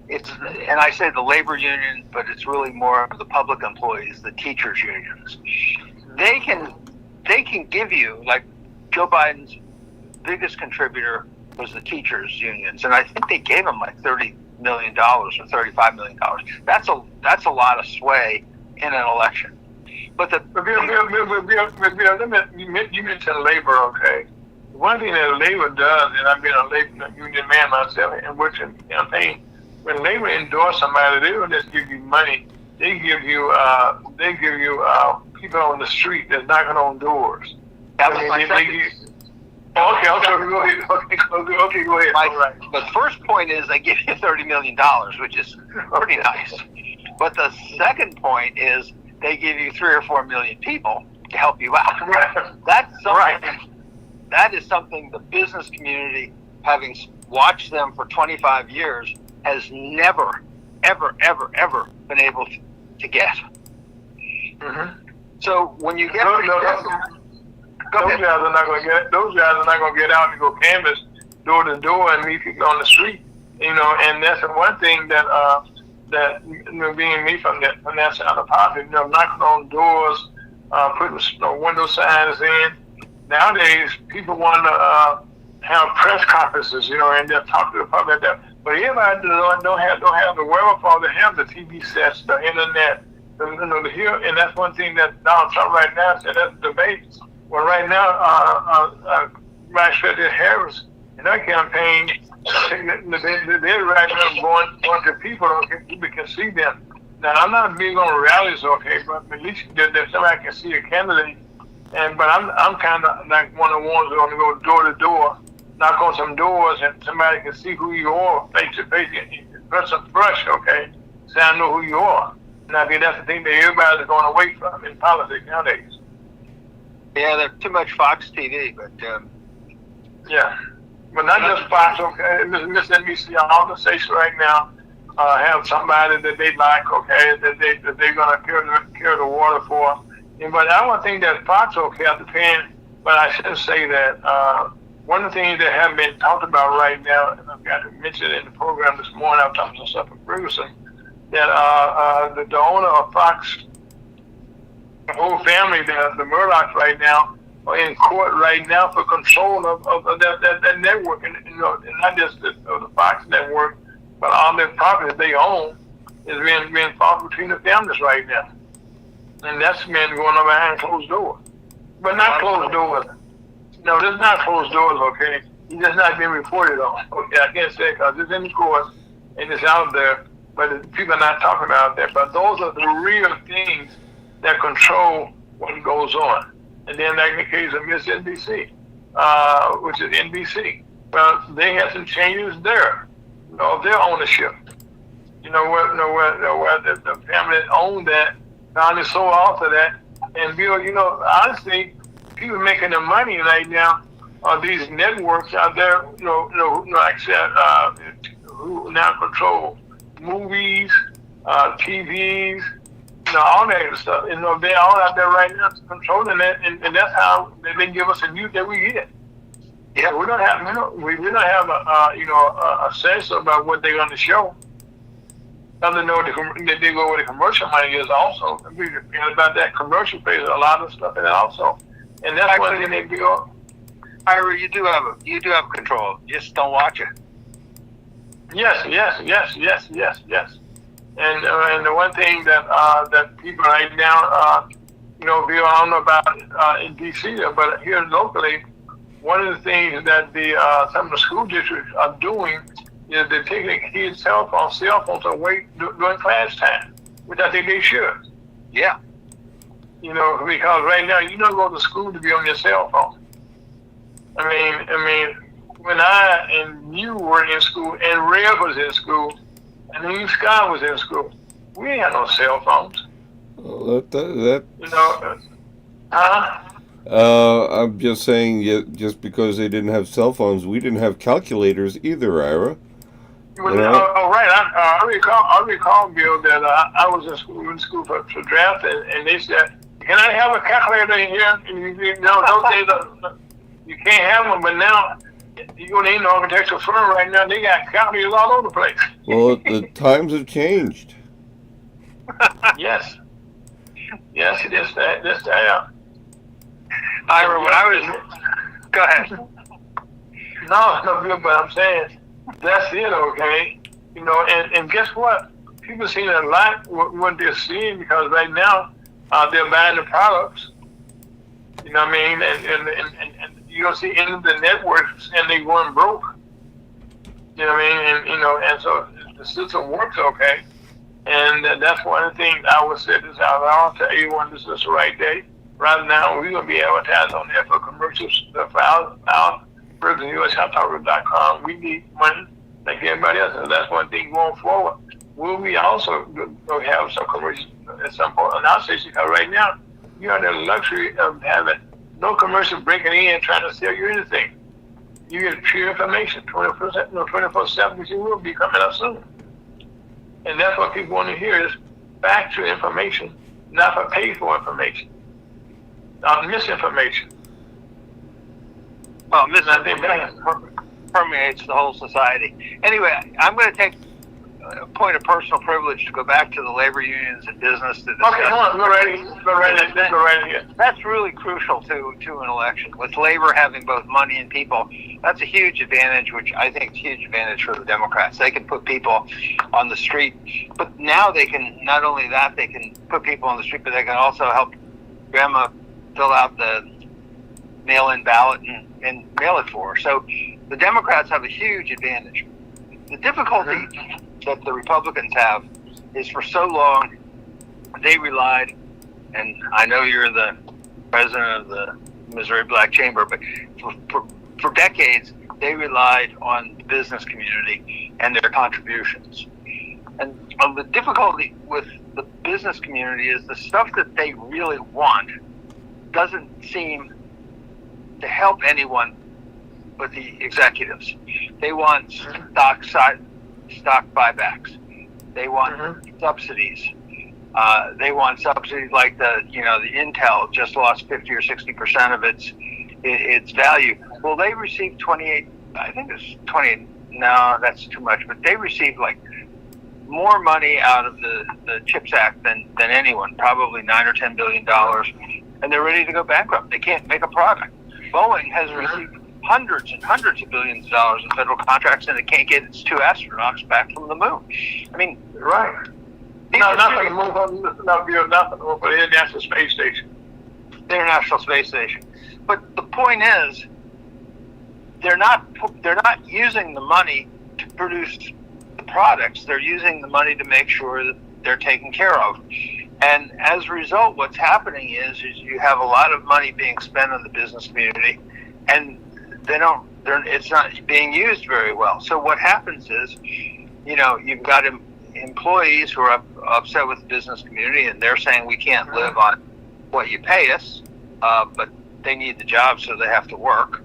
and I say the labor union, but it's really more of the public employees, the teachers unions. They can give you, like Joe Biden's biggest contributor was the teachers unions, and I think they gave him like $30 million or $35 million. That's a lot of sway in an election. But Bill, you mentioned labor, okay? One thing that labor does, and I've been a labor union man myself, and worked in campaign. When labor endorse somebody, they don't just give you money. They give you people on the street that's knocking on doors. That was my second. Okay, go ahead. All right. The first point is they give you $30 million, which is pretty nice. But the second point is they give you 3 or 4 million people to help you out. Right. That's something. Right. That is something the business community having watched them for 25 years, has never, ever, ever, ever been able to get. Mm-hmm. So when you get Those guys are not going to get. Those guys are not going to get out and go canvas door to door and meet people on the street. And that's the one thing that being me from that side of the pocket, knocking on doors, putting window signs in. Nowadays, people want to have press conferences, and just talk to the public. But everybody don't have the wherewithal to have the TV sets, the internet, to hear. And that's one thing that Donald Trump right now said that's debate. Well, right now, Vice President Harris in her campaign, they're right now going to people, okay, people can see them. Now, I'm not big on rallies, okay, but at least that somebody can see a candidate. But I'm kind of like one of the ones who want to go door to door, knock on some doors, and somebody can see who you are face to face, press a brush, okay, so I know who you are. And I think that's the thing that everybody's going away from in politics nowadays. Yeah, there's too much Fox TV, but yeah, but not just Fox. Okay, MSNBC, all the stations right now have somebody that they like. Okay, that they're gonna carry the water for. But I don't think that Fox okay at the pen. But I should say that one of the things that have been talked about right now, and I've got to mention it in the program this morning. I was talking to Suffolk Ferguson that the owner of Fox. The whole family, the Murdochs right now, are in court right now for control of that network, and not just the Fox network, but all the properties they own is being fought between the families right now, and that's been going on behind closed doors, but not closed doors. No, this is not closed doors, okay? It's just not being reported on. Okay, I can't say because it's in the court and it's out there, but people are not talking about that. But those are the real things that control what goes on. And then like in the case of MSNBC, which is NBC, well, they had some changes there, their ownership. Where the family that owned that finally sold off of that. And honestly, people making the money right now are these networks out there, like I said, who now control movies, TVs, all that stuff. They're all out there right now controlling that, and that's how they give us the news that we get. Yeah, we don't have a sense about what they're going to show. Other than know that they go where the commercial money is also. We forget about that commercial pays a lot of stuff in it also, and that's one thing they do. Ira, you do have control. Just don't watch it. Yes. And the one thing that people right now, Bill, I don't know about in D.C., but here locally, one of the things that some of the school districts are doing is they're taking the kids' cell phones away during class time, which I think they should. Yeah. Because right now you don't go to school to be on your cell phone. I mean, when I and you were in school and Rev was in school, and then Scott was in school, we ain't had no cell phones. I'm just saying, just because they didn't have cell phones, we didn't have calculators either, Ira. Right. I recall, Bill, that I was in school for draft, and they said, "Can I have a calculator in here?" And those days, you can't have them, but now you go to any architectural firm right now, they got calculators all over the place. Well, the times have changed. Yes, it is that. Ira, when I was... Go ahead. No, Bill, but I'm saying, that's it, okay? And guess what? People see a lot what they're seeing because right now they're buying the products. You know what I mean? And you don't see any of the networks and they going broke. You know what I mean? And so the system works okay. And that's one of the things I would say this out loud to everyone. This is the right day. Right now, we're going to be advertised on there for commercials for our USHotTalker.com. We need money like everybody else, and that's one thing going forward. Will we also go have some commercials at some point on our station? Because right now, you have the luxury of having no commercial breaking in trying to sell you anything. You get pure information, 24/7, which you will be coming up soon. And that's what people want to hear is factual information, not for paid for information, not misinformation. Well, misinformation permeates the whole society. Anyway, I'm going to take a point of personal privilege to go back to the labor unions and business to discuss. Okay, come on, go right here. That's really crucial to an election. With labor having both money and people, that's a huge advantage, which I think is a huge advantage for the Democrats. They can put people on the street, but now they can, not only that, they can put people on the street, but they can also help grandma fill out the mail-in ballot and mail it for her. So the Democrats have a huge advantage. The difficulty that the Republicans have is for so long they relied, and I know you're the president of the Missouri Black Chamber, but for decades they relied on the business community and their contributions. And the difficulty with the business community is the stuff that they really want doesn't seem to help anyone but the executives. They want stock buybacks. They want subsidies. They want subsidies like the Intel just lost 50 or 60% of its value. Well, they received 28. I think it's 20. No, that's too much. But they received like more money out of the CHIPS Act than anyone. Probably $9 or $10 billion, and they're ready to go bankrupt. They can't make a product. Boeing has received hundreds and hundreds of billions of dollars in federal contracts, and it can't get its 2 astronauts back from the moon. I mean, right. No, not for the moon, not for the International Space Station. The International Space Station. But the point is, they're not using the money to produce the products. They're using the money to make sure that they're taken care of. And as a result, what's happening is you have a lot of money being spent on the business community, and it's not being used very well. So what happens is, you've got employees who are upset with the business community, and they're saying we can't live on what you pay us, but they need the job, so they have to work.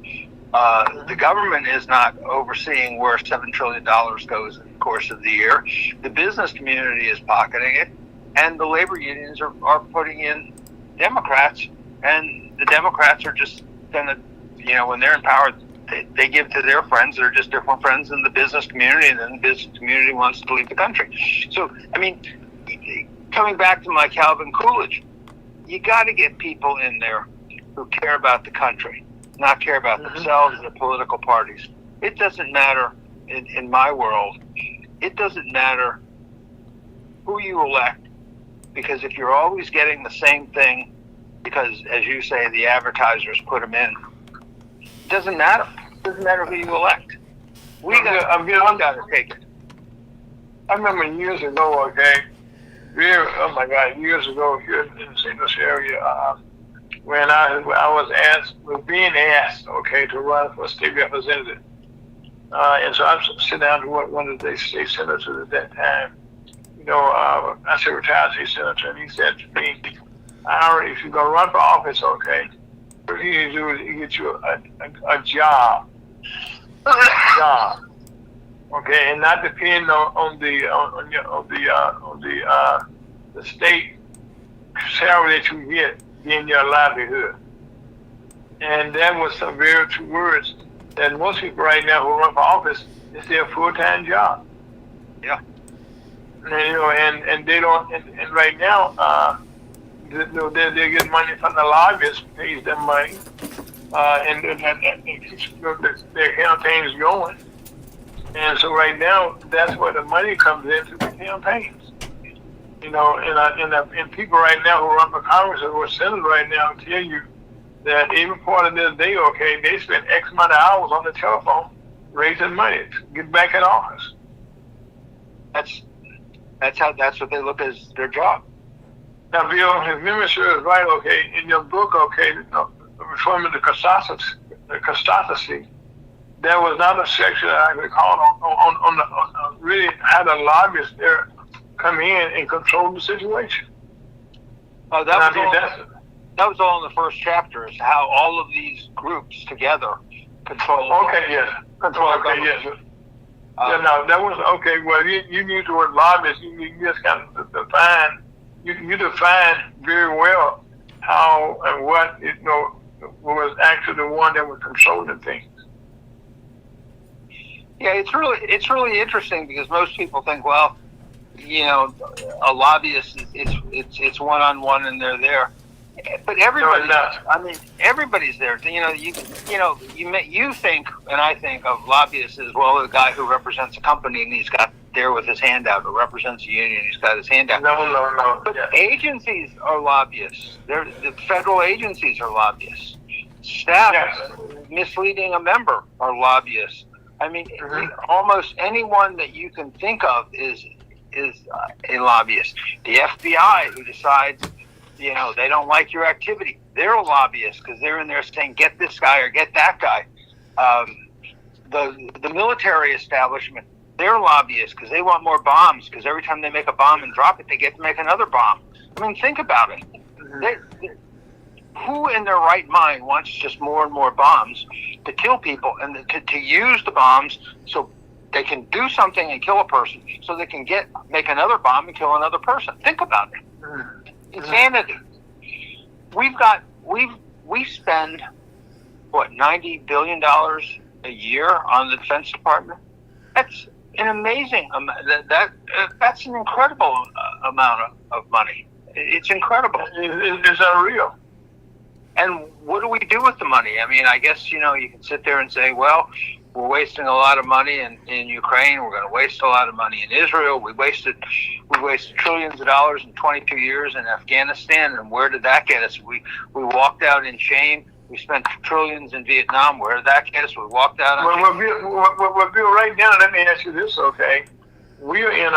The government is not overseeing where $7 trillion goes in the course of the year. The business community is pocketing it, and the labor unions are putting in Democrats, and the Democrats are just going to, when they're in power, they give to their friends. They're just different friends in the business community, and then the business community wants to leave the country. So, I mean, coming back to my Calvin Coolidge, you got to get people in there who care about the country, not care about themselves or political parties. It doesn't matter in my world. It doesn't matter who you elect, because if you're always getting the same thing, because, as you say, the advertisers put them in, it doesn't matter. It doesn't matter who you elect. We got to take it. I remember years ago, years ago here in the St. Louis area, when I was being asked, to run for state representative. And so I sit down to one of the state senators at that time. I said retired state senator, and he said to me, if you're going to run for office, what you need to do is get you a job. And not depend on the state salary that you get in your livelihood. And that was some very true words that most people right now who run for office, it's their full-time job. Yeah. And they don't. And right now, they get money from the lobbyists, pays them money, and that keeps their campaigns going. And so right now, that's where the money comes into the campaigns. And people right now who run for Congress or Senate right now tell you that every part of their day, they spend X amount of hours on the telephone raising money to get back in office. That's what they look as their job. Now, Bill, if memory serves right, in your book, Reforming the Constituency, there was not a section that I recall on really how the lobbyists there come in and control the situation. Oh, that was all in the first chapter, is how all of these groups together control. Okay, yes. Control Okay, government. yes. Yeah, no, that was okay. Well, you used the word lobbyist. You just kind of define. You define very well how and what was actually the one that was controlling things. Yeah, it's really interesting because most people think, well, a lobbyist is it's one on one and they're there, but everybody. I mean, everybody's there. You think and I think of lobbyists as well as a guy who represents a company and he's got there with his hand out, or represents a union, he's got his hand out. No. But agencies are lobbyists. The federal agencies are lobbyists. Staff misleading a member are lobbyists. I mean, almost anyone that you can think of is a lobbyist. The FBI, who decides, they don't like your activity, they're a lobbyist because they're in there saying, get this guy or get that guy. The military establishment, they're lobbyists because they want more bombs, because every time they make a bomb and drop it, they get to make another bomb. I mean, think about it. Who in their right mind wants just more and more bombs to kill people and to use the bombs so they can do something and kill a person, so they can make another bomb and kill another person? Think about it. Insanity. We spend what, $90 billion a year on the Defense Department? That's an amazing amount. That's an incredible amount of money. It's incredible. It's unreal. And what do we do with the money? I mean, I guess, you can sit there and say, well, we're wasting a lot of money in Ukraine. We're going to waste a lot of money in Israel. We wasted trillions of dollars in 22 years in Afghanistan. And where did that get us? We walked out in shame. We spent trillions in Vietnam. Where did that get us? We walked out on shame. Well, Bill, right now, let me ask you this, okay? We are in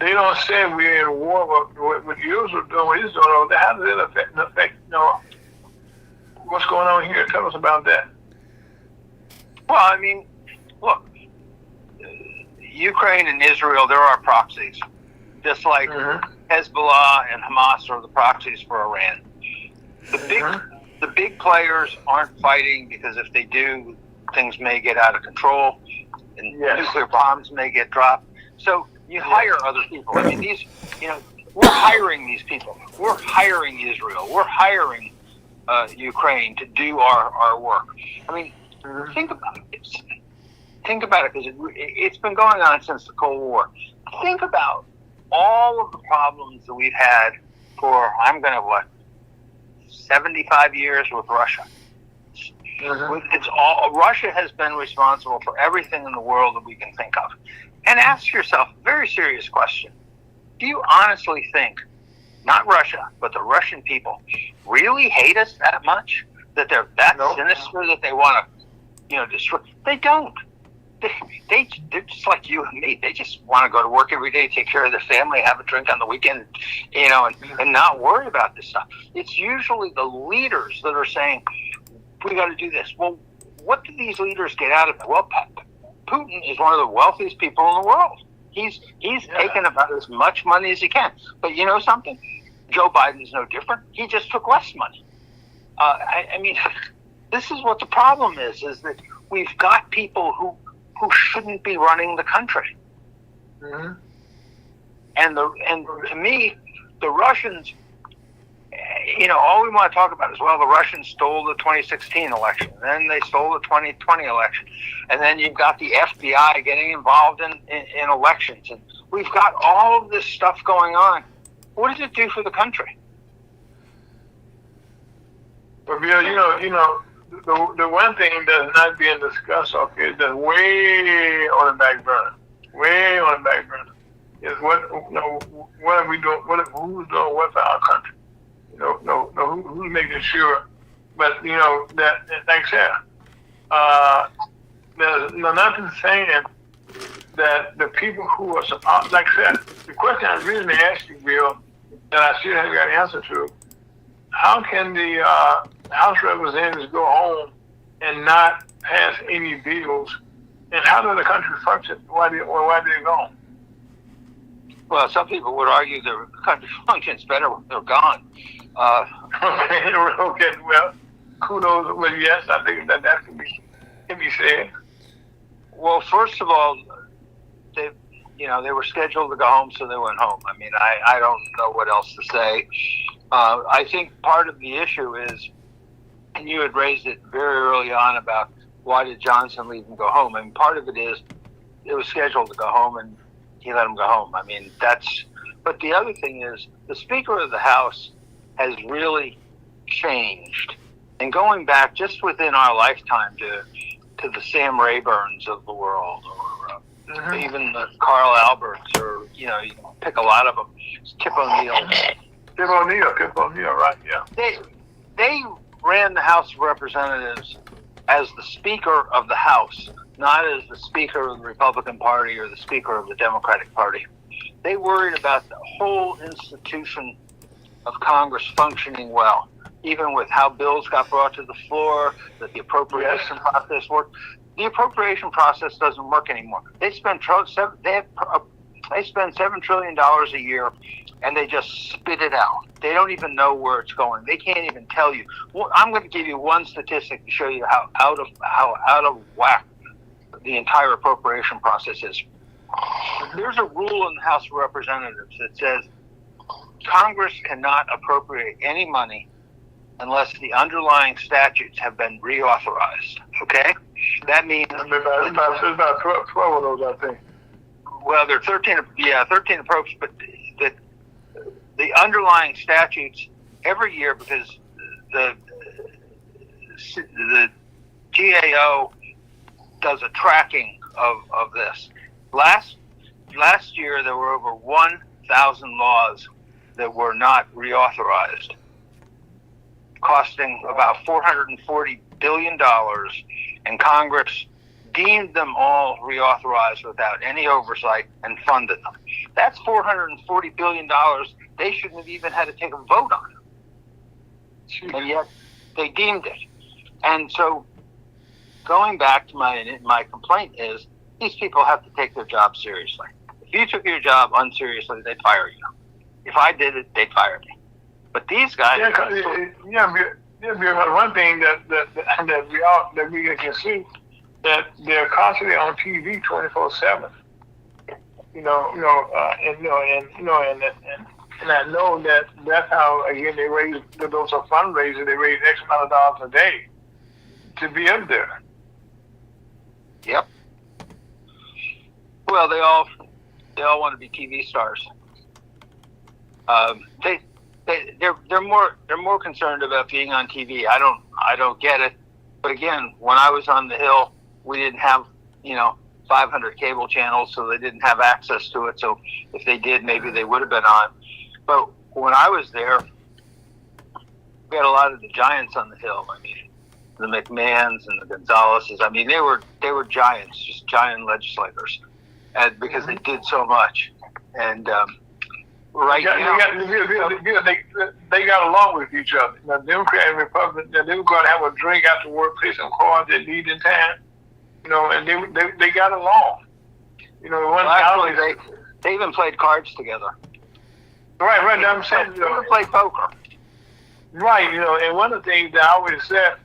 they don't say we're in a war with Israel doing what it's doing. How does it affect what's going on here? Tell us about that. Well, I mean, look, Ukraine and Israel, there are proxies. Just like Hezbollah and Hamas are the proxies for Iran. The big players aren't fighting because if they do, things may get out of control and nuclear bombs may get dropped. So you hire other people. I mean, we're hiring these people. We're hiring Israel. We're hiring Ukraine to do our work. I mean, think about it. Think about it, because it's been going on since the Cold War. Think about all of the problems that we've had for, 75 years with Russia. Russia has been responsible for everything in the world that we can think of. And ask yourself a very serious question. Do you honestly think, not Russia, but the Russian people really hate us that much? That they're that sinister that they want to, destroy? They don't. They're just like you and me. They just want to go to work every day, take care of their family, have a drink on the weekend, and not worry about this stuff. It's usually the leaders that are saying, we got to do this. Well, what do these leaders get out of it? Well, Putin is one of the wealthiest people in the world. He's taken about as much money as he can. But you know something? Joe Biden's no different. He just took less money. I mean, this is what the problem is that we've got people who shouldn't be running the country. And to me, the Russians, all we want to talk about is, well, the Russians stole the 2016 election, and then they stole the 2020 election, and then you've got the FBI getting involved in elections, and we've got all of this stuff going on. What does it do for the country? Well, Bill, the one thing that's not being discussed, okay, that's way on the back burner, is what are we doing? Who's doing what for our country? Who's making sure? But that like I said, there's nothing saying that the people who are supposed, like I said, the question I really asked you, Bill, that I still haven't got an answer to: how can the House Representatives go home and not pass any bills? And how does the country function? Why did they go? Well, some people would argue the country functions better when they're gone. Okay, well, kudos. Well, yes, I think that can be said. Well, first of all, they they were scheduled to go home, so they went home. I mean, I don't know what else to say. I think part of the issue is, and you had raised it very early on about why did Johnson leave and go home. I mean, part of it is it was scheduled to go home, and he let him go home. I mean, but the other thing is the Speaker of the House has really changed. And going back just within our lifetime to the Sam Rayburns of the world, or even the Carl Alberts, or you can pick a lot of them. Tip O'Neill. Tip O'Neill, right? Yeah. They ran the House of Representatives as the Speaker of the House, not as the Speaker of the Republican Party or the Speaker of the Democratic Party. They worried about the whole institution of Congress functioning well, even with how bills got brought to the floor, that the appropriation process worked. The appropriation process doesn't work anymore. They spend $7 trillion a year, and they just spit it out. They don't even know where it's going. They can't even tell you. Well, I'm going to give you one statistic to show you how out of whack the entire appropriation process is. There's a rule in the House of Representatives that says Congress cannot appropriate any money unless the underlying statutes have been reauthorized. Okay? That means there's about 12 of those, I think. Well, there are 13 approaches, but the underlying statutes every year, because the GAO does a tracking of this. Last year, there were over 1,000 laws that were not reauthorized, costing about $440 billion, and Congress deemed them all reauthorized without any oversight and funded them. That's $440 billion they shouldn't have even had to take a vote on. And yet they deemed it. And so going back to my complaint is these people have to take their job seriously. If you took your job unseriously, they'd fire you. If I did it, they'd fire me. But these guys... One thing that we can see, that they're constantly on TV 24/7. And I know that's how, again, they raise, those are fundraisers, they raise X amount of dollars a day to be up there. Yep. Well, they all want to be TV stars. They're more concerned about being on TV. I don't get it. But again, when I was on the Hill, we didn't have 500 cable channels, so they didn't have access to it. So if they did, maybe they would have been on. But when I was there, we had a lot of the giants on the Hill. I mean, the McMahons and the Gonzaleses. I mean, they were giants, just giant legislators, and because they did so much. And they got along with each other. Now, Democrat and Republican, they were going to have a drink after work, play some cards at the evening time, and they got along. They even played cards together. Right. I'm saying, they even played poker. Right, and one of the things that I always said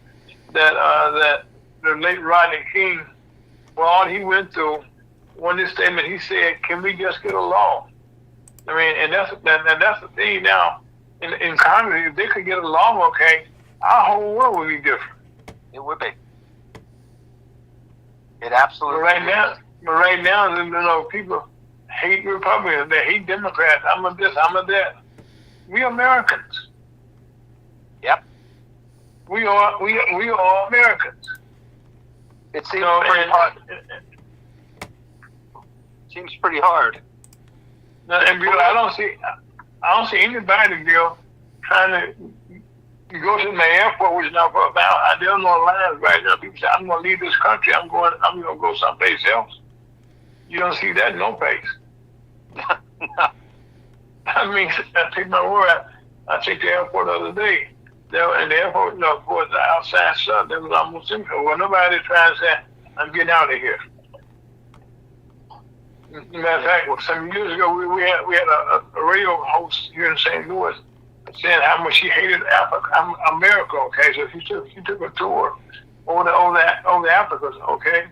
that the late Rodney King, well, all he went through, one his statement, he said, "Can we just get along?" I mean, and that's the thing now. In Congress, if they could get along, okay, our whole world would be different. It would be. It absolutely. But right now, people hate Republicans. They hate Democrats. I'm a this. I'm a that. We Americans. Yep. We are Americans. It seems pretty hard. Seems pretty hard. And I don't see anybody, Bill, trying to go to the airport, which is not for about. They're on the lines right now. People say, "I'm going to leave this country. I'm going to go someplace else." You don't see that no place. No. I mean, I take my word. I take the airport the other day. There in the airport, towards the outside sun, there was almost empty. Well, nobody trying to say, "I'm getting out of here." Matter of fact, some years ago, we had a radio host here in St. Louis. saying how much she hated America. Okay, so she took a tour over the Africa. Okay,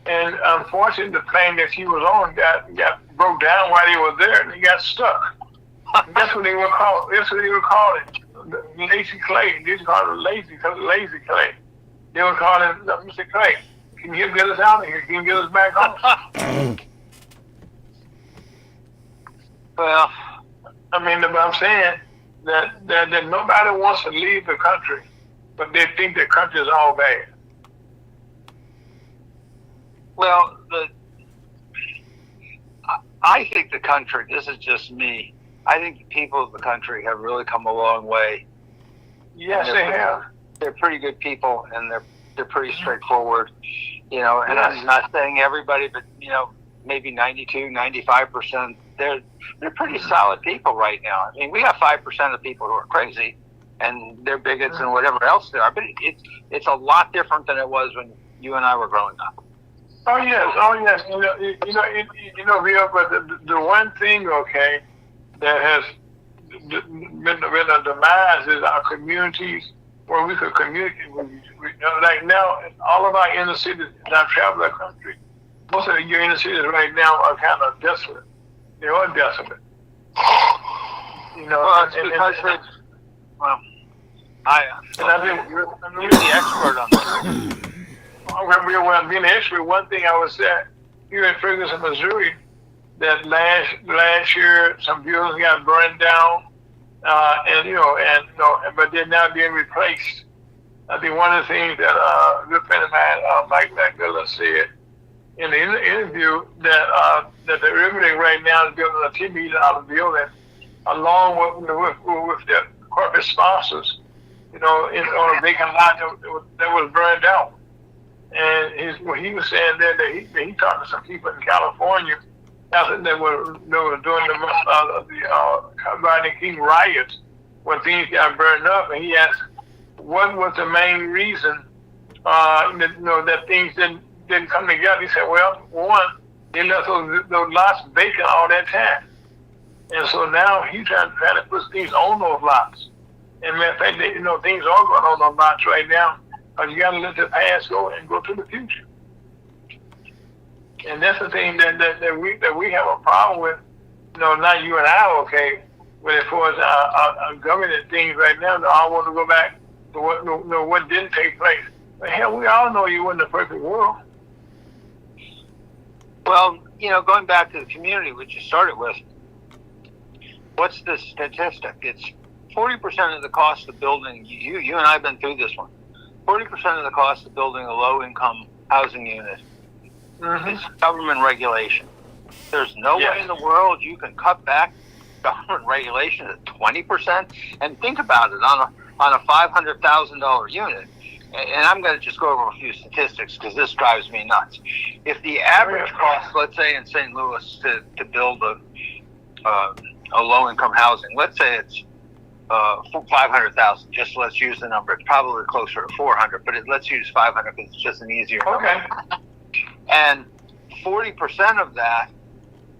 and unfortunately, the plane that she was on got broke down while they were there, and they got stuck. That's what they were called. That's what they were calling lazy clay. They called it lazy clay. They were calling Mr. Clay. Can you get us out of here? Can you get us back home? Well, I mean, I'm saying that nobody wants to leave the country, but they think the country is all bad. well, I think the country. This is just me. I think the people of the country have really come a long way. Yes, they have. They're pretty good people, and they're pretty straightforward. And Yes. I'm not saying everybody, but maybe 92, 95%. They're pretty solid people right now. I mean, we have 5% of people who are crazy, and they're bigots and whatever else they are. But it's a lot different than it was when you and I were growing up. Oh yes. Real. But the one thing, okay, that has been a demise is our communities where we could communicate with each other. Like now, all of our inner cities, and I've traveled the country, most of your inner cities right now are kind of desolate. They are desolate. Well, it's because you're the expert on this. Well, being an expert, one thing I would say here in Ferguson, Missouri, that last year some buildings got burned down, but they're now being replaced. I think one of the things that a good friend of mine, Mike McMillan, said in the interview that the urban right now is building a $10 million building, along with their corporate sponsors, on a vacant lot that was burned out. And he was saying that he talked to some people in California that were doing the Rodney King riots when things got burned up, and he asked what was the main reason that things didn't come together. He said, well, one, they left those lots vacant all that time, and so now he's trying to put things on those lots. And matter of fact, things are going on those lots right now. You got to let the past go and go to the future. And that's the thing that we have a problem with. Not you and I, okay, but as far as our government things right now, they all want to go back to what didn't take place. But hell, we all know you weren't the perfect world. Well, going back to the community, which you started with, what's the statistic? It's 40% of the cost of building. You and I have been through this one. 40% of the cost of building a low-income housing unit is government regulation. There's no way in the world you can cut back government regulation to 20%. And think about it, on a $500,000 unit, and I'm going to just go over a few statistics because this drives me nuts. If the average cost, let's say in St. Louis, to build a low-income housing, let's say it's 500,000. Just let's use the number. It's probably closer to 400, but let's use 500 because it's just an easier number. Okay. And 40% of that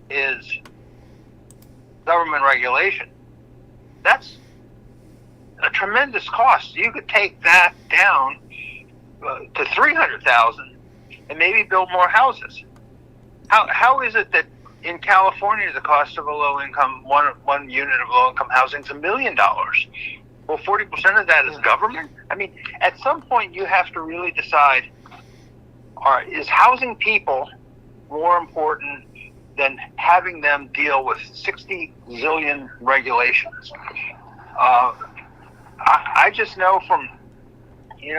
is government regulation. That's a tremendous cost. You could take that down to 300,000 and maybe build more houses. How is it that in California, the cost of a low-income, one unit of low-income housing is $1 million? Well, 40% of that is government? I mean, at some point, you have to really decide, is housing people more important than having them deal with 60 zillion regulations? I just know from,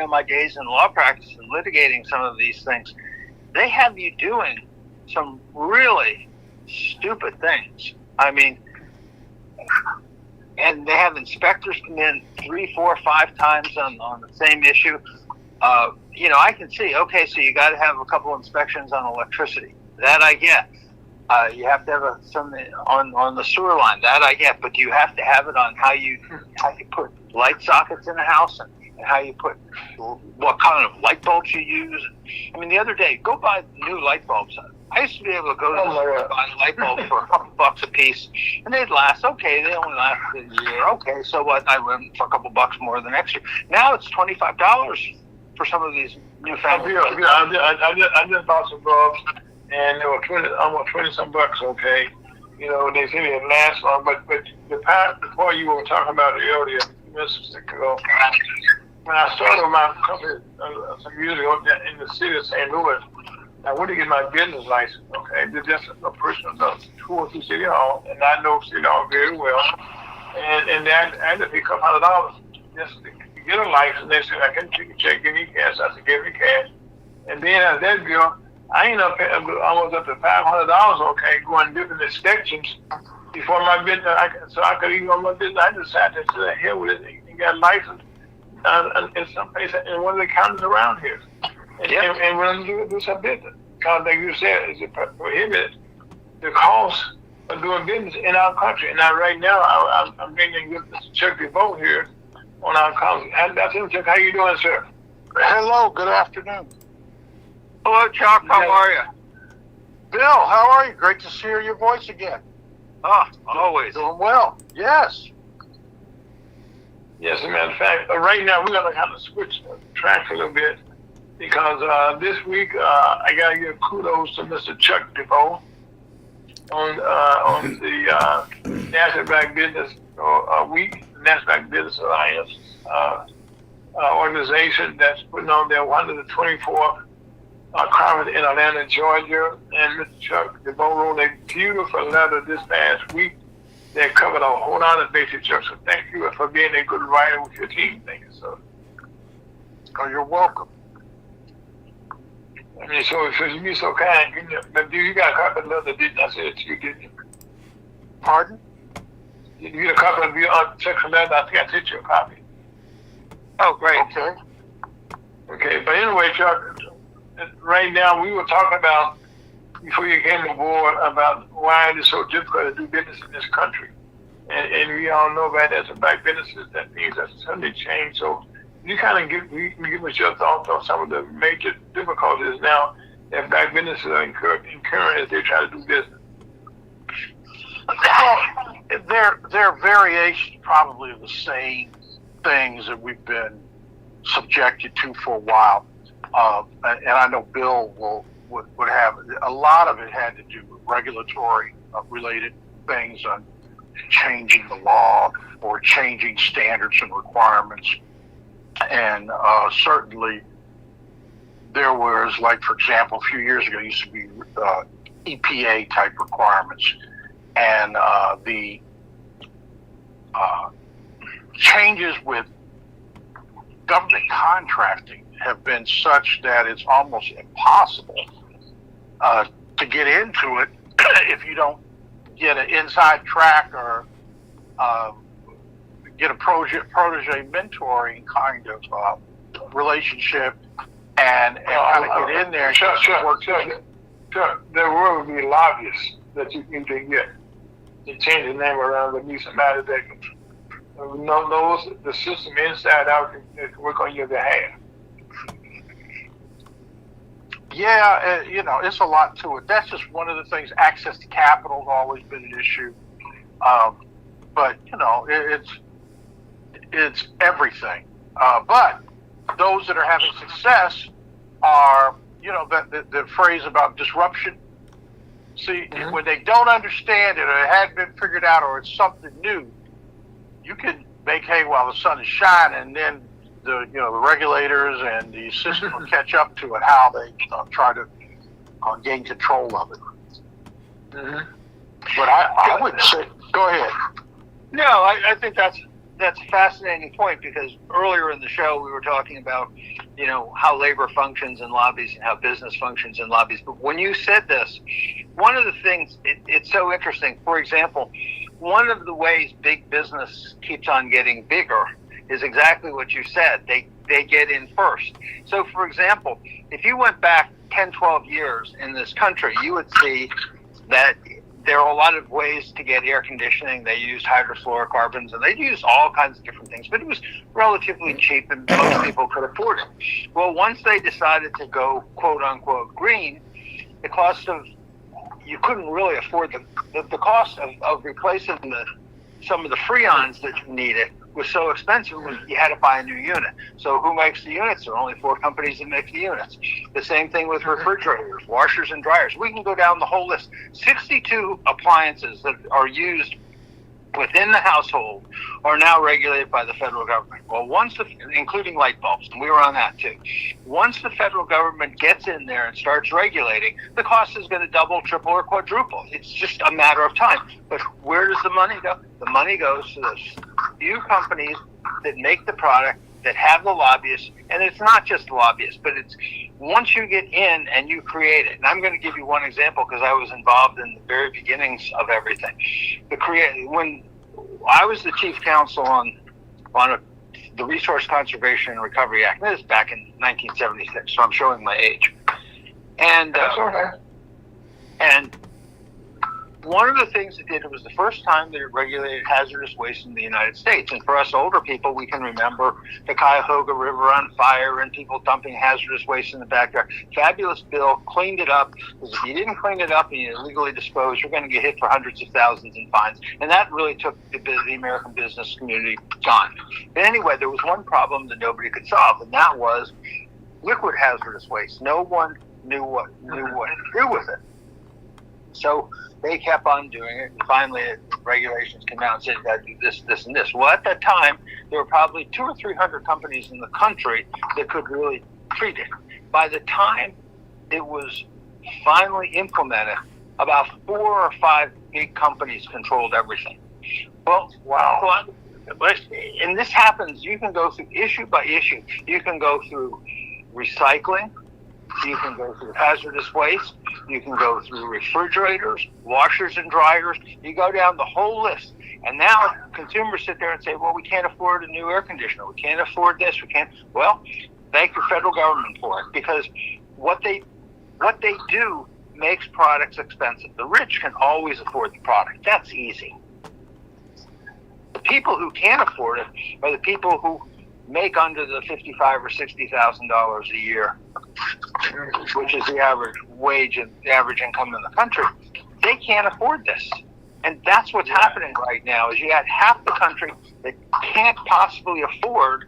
my days in law practice and litigating some of these things, they have you doing some really stupid things. I mean, and they have inspectors come in 3, 4, 5 times on the same issue. I can see, okay, so you got to have a couple inspections on electricity. That I get. You have to have some on the sewer line. That I get. But you have to have it on how you put light sockets in a house and how you put what kind of light bulbs you use. I mean, the other day, go buy new light bulbs I used to be able to go to Oh the my store God. and buy a light bulb for $2 a piece, and they'd last. Okay, they only last a year. Okay, so what? I went for a couple bucks more the next year. Now it's $25 for some of these newfangled. I just bought some bulbs, and they were almost 20 some bucks. Okay, you know they say they last long, but the point you were talking about earlier, minutes ago, when I started my company some years ago in the city of St. Louis, I went to get my business license. Okay, just a personal tour through City Hall, and I know City Hall very well, and I had to pay a couple $100 just to get a license. They said I can take a check, give me cash. I said give me cash. And then as that bill, I ended up paying almost up to $500, okay, going different inspections before my business, so I could even on my business. I decided to sit here with it and got a license in some place in one of the counties around here. And when I'm do some business, because like you said, it's prohibited the cost of doing business in our country. And right now, I'm bringing Mr. Chuck DeVoe here on our council. That's him, Chuck. How you doing, sir? Hello, good afternoon. Hello, Chuck. How are you? Bill, how are you? Great to hear your voice again. Oh, always. Doing well. Yes. Yes, as a matter of fact, right now we're going to kind of switch tracks a little bit because this week I got to give kudos to Mr. Chuck DeVoe on the National Black Business Week, National Black Business Alliance organization that's putting on their 124th conference in Atlanta, Georgia. And Mr. Chuck DeVoe wrote a beautiful letter this past week that covered a whole lot of bases, Chuck. So thank you for being a good writer with your team. Thank you, sir. Oh, you're welcome. I mean, so you be so kind. You got a copy of the letter, didn't I? Said it to you, didn't you? Pardon? You get a copy of the Chuck's letter? I think I sent you a copy. Oh, great. Okay. Okay, but anyway, Chuck, right now we were talking about, before you came aboard, about why it is so difficult to do business in this country. And we all know that as a black businesses, that things have suddenly changed. So you kind of give us your thoughts on some of the major difficulties now that black businesses are incurring as they try to do business. Well, they're variations probably of the same things that we've been subjected to for a while. And I know Bill would have a lot of it had to do with regulatory related things on changing the law or changing standards and requirements. And certainly there was, like, for example, a few years ago, used to be EPA type requirements. And the changes with government contracting have been such that it's almost impossible to get into it if you don't get an inside track or get a protege mentoring kind of relationship and kind of get in there. Sure. There will be lobbyists that you can get to change the name around to be somebody that knows the system inside out and can work on your behalf. Yeah, it's a lot to it. That's just one of the things. Access to capital has always been an issue. But, it's everything. But those that are having success are, the phrase about disruption. See, when they don't understand it or it hadn't been figured out or it's something new, you can make hay while the sun is shining, and then the regulators and the system will catch up to it, how they try to gain control of it. Mm-hmm. But I would say, go ahead. No, I think that's a fascinating point, because earlier in the show we were talking about, how labor functions in lobbies and how business functions in lobbies. But when you said this, one of the things, it's so interesting. For example, one of the ways big business keeps on getting bigger is exactly what you said. They get in first. So, for example, if you went back 10, 12 years in this country, you would see that there are a lot of ways to get air conditioning. They used hydrofluorocarbons, and they used all kinds of different things, but it was relatively cheap and most people could afford it. Well, once they decided to go quote unquote green, the cost of, you couldn't really afford the cost of replacing some of the freons that you needed was so expensive. You had to buy a new unit. So who makes the units? There are only 4 companies that make the units. The same thing with refrigerators, washers, and dryers. We can go down the whole list. 62 appliances that are used within the household are now regulated by the federal government. Well, including light bulbs, and we were on that too. Once the federal government gets in there and starts regulating, the cost is going to double, triple, or quadruple. It's just a matter of time. But where does the money go? The money goes to those few companies that make the product, that have the lobbyists, and it's not just lobbyists, but it's once you get in and you create it. And I'm going to give you one example because I was involved in the very beginnings of everything. When I was the chief counsel on the Resource Conservation and Recovery Act, this is back in 1976, so I'm showing my age. And That's okay. And one of the things it did, it was the first time that it regulated hazardous waste in the United States. And for us older people, we can remember the Cuyahoga River on fire and people dumping hazardous waste in the backyard. Fabulous bill, cleaned it up, because if you didn't clean it up and you illegally disposed, you're going to get hit for hundreds of thousands in fines. And that really took the American business community gone. But anyway, there was one problem that nobody could solve, and that was liquid hazardous waste. No one knew what to do with it. So they kept on doing it, and finally regulations came out and said you got to do this, this, and this. Well, at that time, there were probably 200 or 300 companies in the country that could really treat it. By the time it was finally implemented, about 4 or 5 big companies controlled everything. Well, wow. And this happens, you can go through issue by issue. You can go through recycling. You can go through hazardous waste. You can go through refrigerators, washers and dryers. You go down the whole list. And now consumers sit there and say, well, we can't afford a new air conditioner. We can't afford this. We can't. Well, thank the federal government for it, because what they do makes products expensive. The rich can always afford the product. That's easy. The people who can't afford it are the people who make under the $55,000 or $60,000 a year, which is the average wage and the average income in the country. They can't afford this. And that's what's happening right now, is you have half the country that can't possibly afford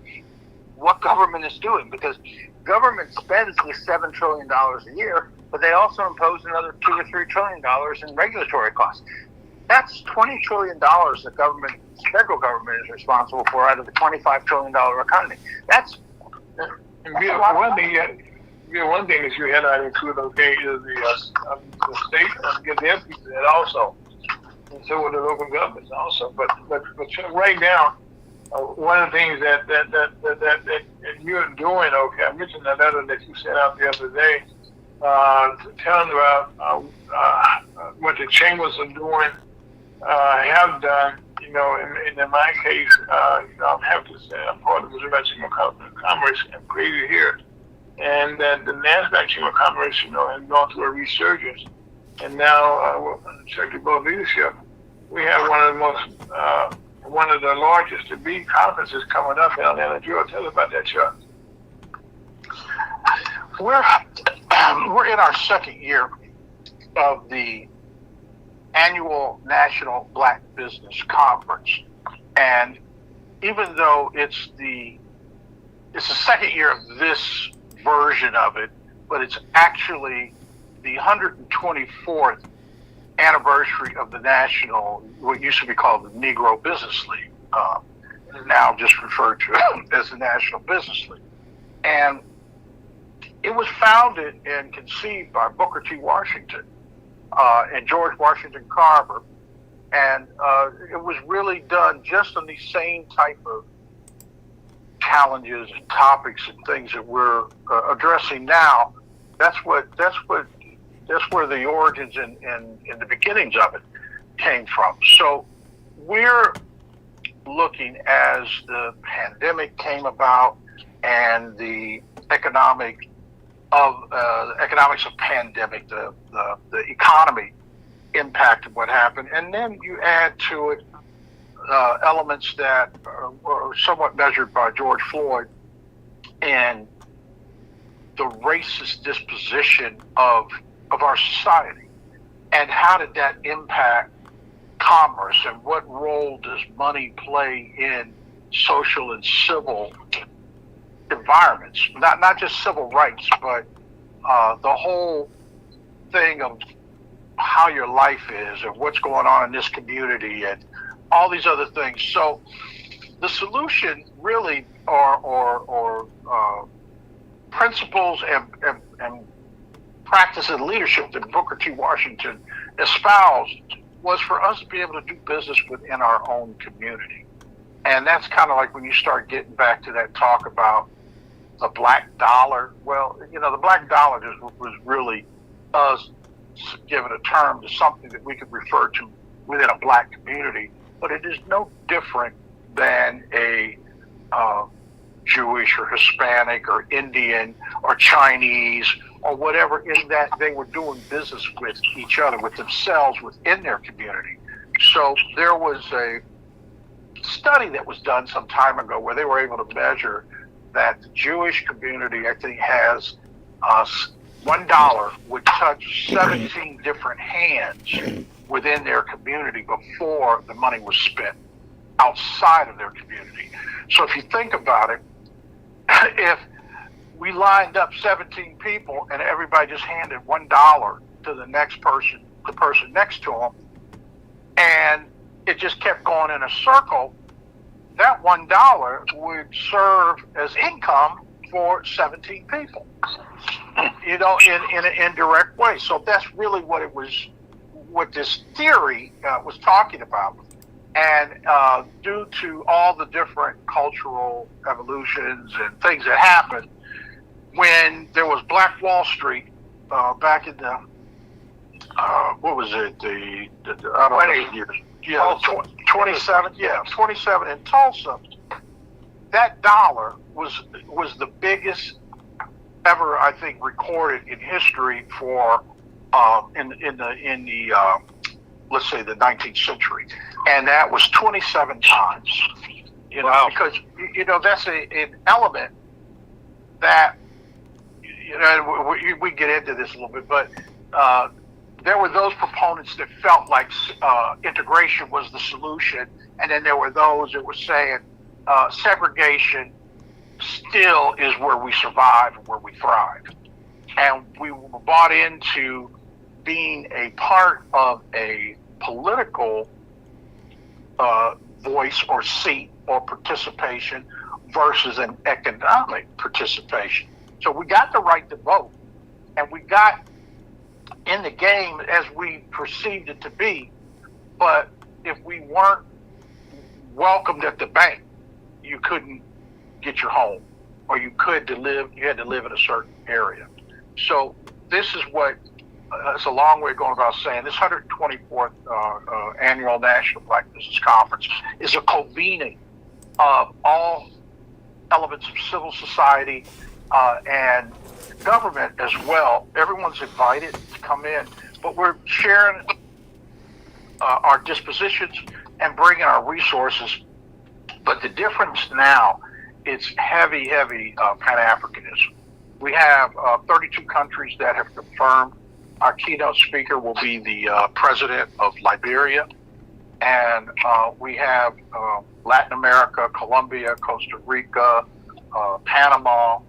what government is doing, because government spends this $7 trillion a year, but they also impose another $2 or $3 trillion in regulatory costs. That's $20 trillion the federal government is responsible for out of the $25 trillion economy. That's one thing that you had not included, okay, is the state get their piece of that also, and so with the local governments also. But right now, one of the things that you're doing, okay, I mentioned the letter that you sent out the other day, telling about what the chambers are doing, have done. You know, in my case, I have to say I'm part of the Missouri Chamber of Commerce. I'm crazy here, and that the NASDAQ Chamber of Commerce, has gone through a resurgence, and now Secretary Board leadership, we have one of the largest to be conferences coming up in Atlanta, Georgia. Tell us about that, Chuck. We're in our second year of the annual National Black Business Conference, and even though it's the second year of this version of it, but it's actually the 124th anniversary of the national, what used to be called the Negro Business League, now just referred to as the National Business League. And it was founded and conceived by Booker T. Washington and George Washington Carver, and it was really done just on the same type of challenges and topics and things that we're addressing now. That's where the origins and the beginnings of it came from. So we're looking, as the pandemic came about and the economics of pandemic, the economy impacted what happened, and then you add to it elements that were somewhat measured by George Floyd and the racist disposition of of our society. And how did that impact commerce, and what role does money play in social and civil environments? Not just civil rights, but the whole thing of how your life is and what's going on in this community and all these other things. So the solution really or principles and practice and leadership that Booker T. Washington espoused was for us to be able to do business within our own community. And that's kind of like when you start getting back to that talk about the black dollar. Well, the black dollar was really us giving a term to something that we could refer to within a black community, but it is no different than a Jewish or Hispanic or Indian or Chinese or whatever, in that they were doing business with each other, with themselves, within their community. So there was a study that was done some time ago where they were able to measure that the Jewish community, I think, has $1 would touch 17 different hands within their community before the money was spent outside of their community. So if you think about it, if we lined up 17 people and everybody just handed $1 to the next person, the person next to them, and it just kept going in a circle, that $1 would serve as income for 17 people, in an indirect way. So that's really what this theory was talking about. And due to all the different cultural evolutions and things that happened, when there was Black Wall Street back in the what was it, the I don't know years, 27 in Tulsa, that dollar was the biggest ever, I think, recorded in history for in the let's say the 19th century, and that was 27 times. Wow. Because that's an element that we get into this a little bit, but there were those proponents that felt like integration was the solution, and then there were those that were saying segregation still is where we survive and where we thrive. And we were bought into being a part of a political voice or seat or participation versus an economic participation. So we got the right to vote, and we got in the game as we perceived it to be. But if we weren't welcomed at the bank, you couldn't get your home, or you had to live in a certain area. So this is what it's a long way of going about saying this 124th annual National Black Business Conference is a convening of all elements of civil society and government as well. Everyone's invited to come in, but we're sharing our dispositions and bringing our resources. But the difference now, it's heavy Pan-Africanism. We have 32 countries that have confirmed. Our keynote speaker will be the president of Liberia. And we have Latin America, Colombia, Costa Rica, Panama,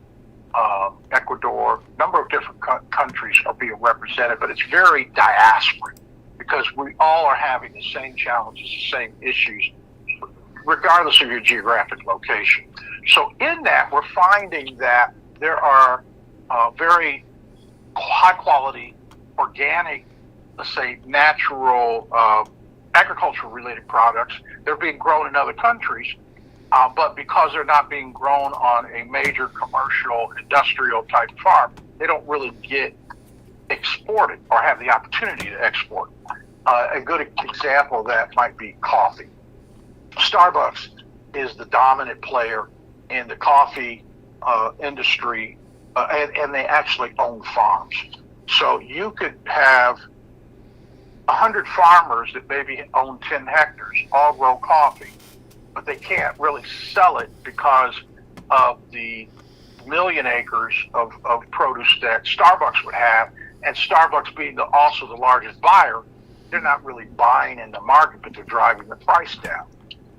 Ecuador. A number of different countries are being represented, but it's very diasporic because we all are having the same challenges, the same issues, regardless of your geographic location. So in that, we're finding that there are very high quality, organic, let's say natural, agricultural related products. They're being grown in other countries, but because they're not being grown on a major commercial, industrial type farm, they don't really get exported or have the opportunity to export. A good example of that might be coffee. Starbucks is the dominant player in the coffee industry, and they actually own farms. So you could have 100 farmers that maybe own 10 hectares, all grow coffee, but they can't really sell it because of the million acres of produce that Starbucks would have, And Starbucks being also the largest buyer, they're not really buying in the market, but they're driving the price down.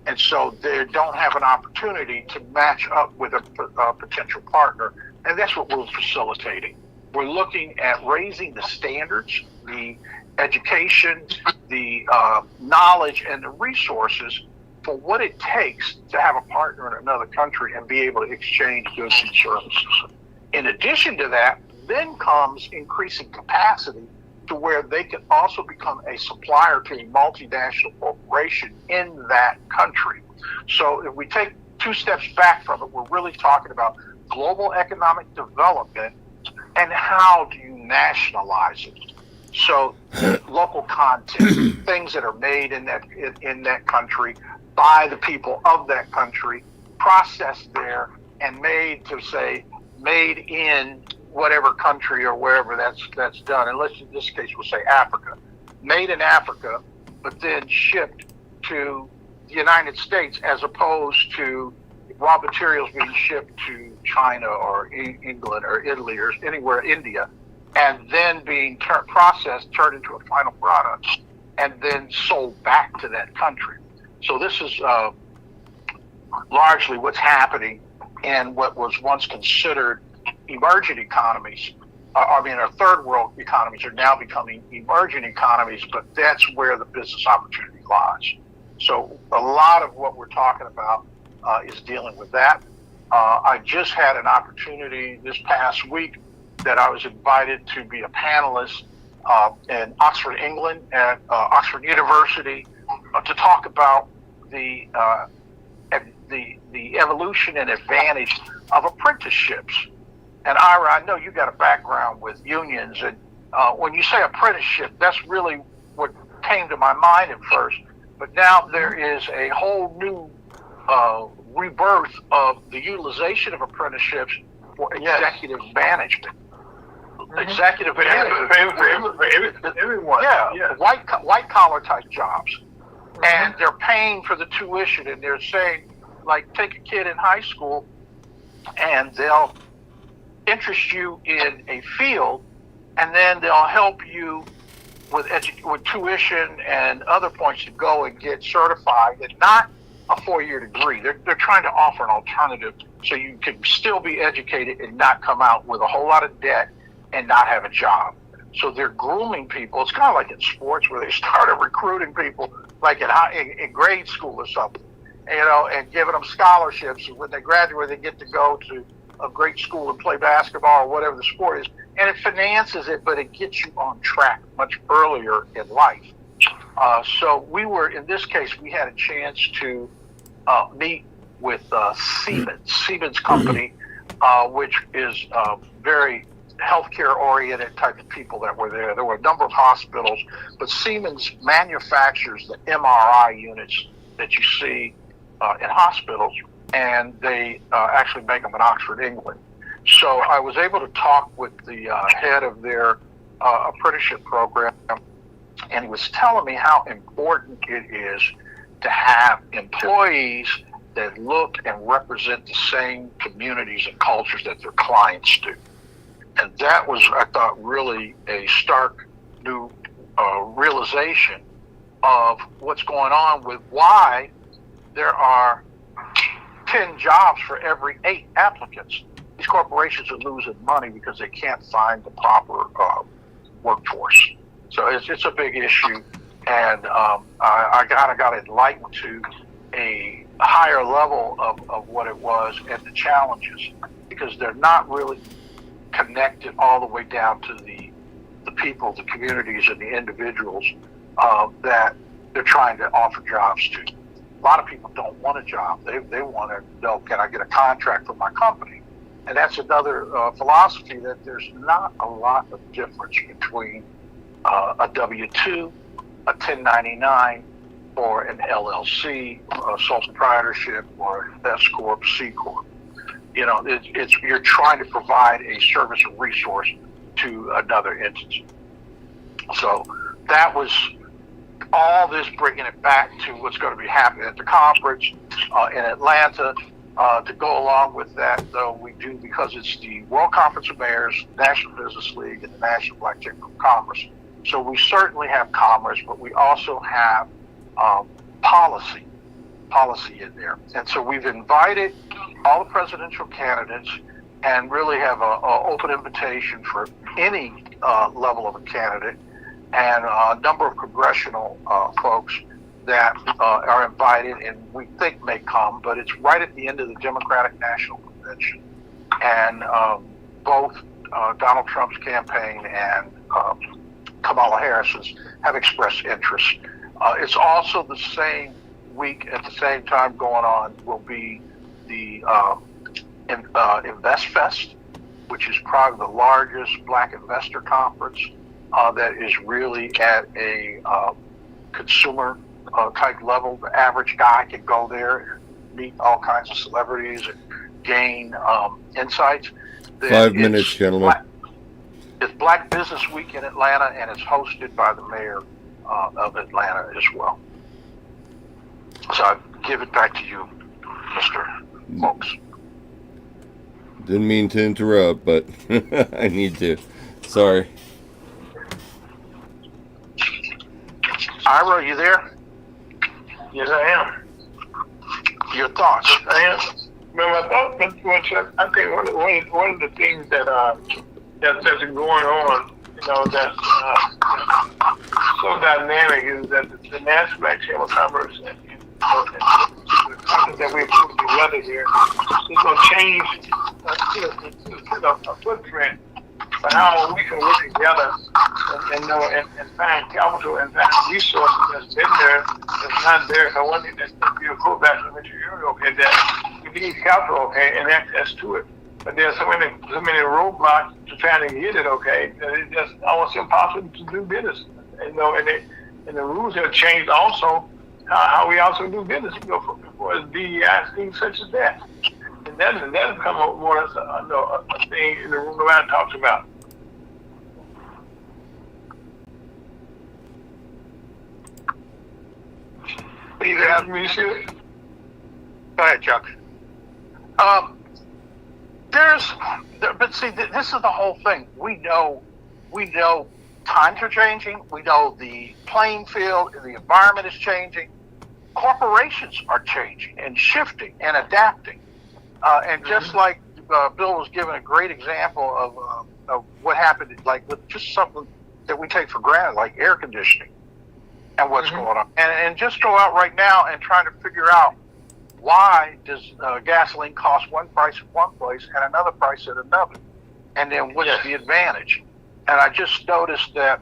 And so they don't have an opportunity to match up with a potential partner. And that's what we're facilitating. We're looking at raising the standards, the education, the knowledge, and the resources for what it takes to have a partner in another country and be able to exchange goods and services. In addition to that, then comes increasing capacity to where they can also become a supplier to a multinational corporation in that country. So if we take 2 steps back from it, we're really talking about global economic development and how do you nationalize it. So local content, things that are made in that country by the people of that country, processed there and made to say made in whatever country or wherever that's done. And let's, in this case, we'll say Africa. Made in Africa, but then shipped to the United States, as opposed to raw materials being shipped to China or England or Italy or anywhere, India, and then being processed, turned into a final product, and then sold back to that country. So this is largely what's happening in what was once considered emerging economies. Our third world economies are now becoming emerging economies, but that's where the business opportunity lies. So a lot of what we're talking about is dealing with that. I just had an opportunity this past week that I was invited to be a panelist in Oxford, England, at Oxford University, to talk about the evolution and advantage of apprenticeships. And Ira, I know you got a background with unions, and when you say apprenticeship, that's really what came to my mind at first. But now there is a whole new rebirth of the utilization of apprenticeships for executive management. Executive management for everyone. Yeah, white collar type jobs, and they're paying for the tuition, and they're saying, like, take a kid in high school, and they'll interest you in a field, and then they'll help you with tuition and other points to go and get certified, and not a 4-year degree. They're trying to offer an alternative so you can still be educated and not come out with a whole lot of debt and not have a job. So they're grooming people. It's kind of like in sports where they started recruiting people like in grade school or something, and giving them scholarships. And when they graduate, they get to go to a great school and play basketball or whatever the sport is. And it finances it, but it gets you on track much earlier in life. So in this case, we had a chance to meet with Siemens Company, which is very healthcare oriented type of people that were there. There were a number of hospitals, but Siemens manufactures the MRI units that you see in hospitals, and they actually make them in Oxford, England. So I was able to talk with the head of their apprenticeship program, and he was telling me how important it is to have employees that look and represent the same communities and cultures that their clients do. And that was, I thought, really a stark new realization of what's going on with why there are 10 jobs for every 8 applicants. These corporations are losing money because they can't find the proper workforce. So it's a big issue, and I kind of got enlightened to a higher level of what it was and the challenges, because they're not really connected all the way down to the people, the communities, and the individuals that they're trying to offer jobs to. A lot of people don't want a job. They want to know, can I get a contract from my company? And that's another philosophy, that there's not a lot of difference between a W-2, a 1099, or an LLC, a sole proprietorship, or S Corp, C Corp. You're trying to provide a service or resource to another entity. So that was all this, bringing it back to what's going to be happening at the conference in Atlanta. To go along with that, though, we do, because it's the World Conference of Mayors, National Business League, and the National Black Chamber of Commerce. So we certainly have commerce, but we also have policy in there. And so we've invited all the presidential candidates and really have an open invitation for any level of a candidate, and a number of congressional folks that are invited and we think may come, but it's right at the end of the Democratic National Convention. And both Donald Trump's campaign and Kamala Harris's have expressed interest. It's also the same week, at the same time going on, will be the Invest Fest, which is probably the largest black investor conference that is really at a consumer type level. The average guy can go there and meet all kinds of celebrities and gain insights. 5 minutes, gentlemen. It's Black Business Week in Atlanta, and it's hosted by the mayor of Atlanta as well. So I give it back to you, Mr. Folks. Didn't mean to interrupt, but I need to. Sorry. Ira, are you there? Yes, I am. Your thoughts? I am. Well, my thoughts, Mr. Winchester, I think one of the things that's going on, that's so dynamic, is that the National Black Chamber of Commerce and the conference that we put together here is going to change a footprint for how we can work together and find capital and find resources that's been there, that's not there. So one thing that's your Kovacs mentioned earlier, okay, that we need capital, okay, and access to it. But there's so many roadblocks to trying to get it, okay, that it's just almost impossible to do business. And the rules have changed also how we also do business, for DEI, things such as that. And that has come up more or less a thing in the room nobody talks about. You have me, sure? Go ahead, Chuck. But see, this is the whole thing. We know times are changing. We know the playing field and the environment is changing. Corporations are changing and shifting and adapting. And just like Bill was giving a great example of what happened, like with just something that we take for granted, like air conditioning and what's going on. And just go out right now and try to figure out, why does gasoline cost one price at one place and another price at another? And then what's the advantage? And I just noticed that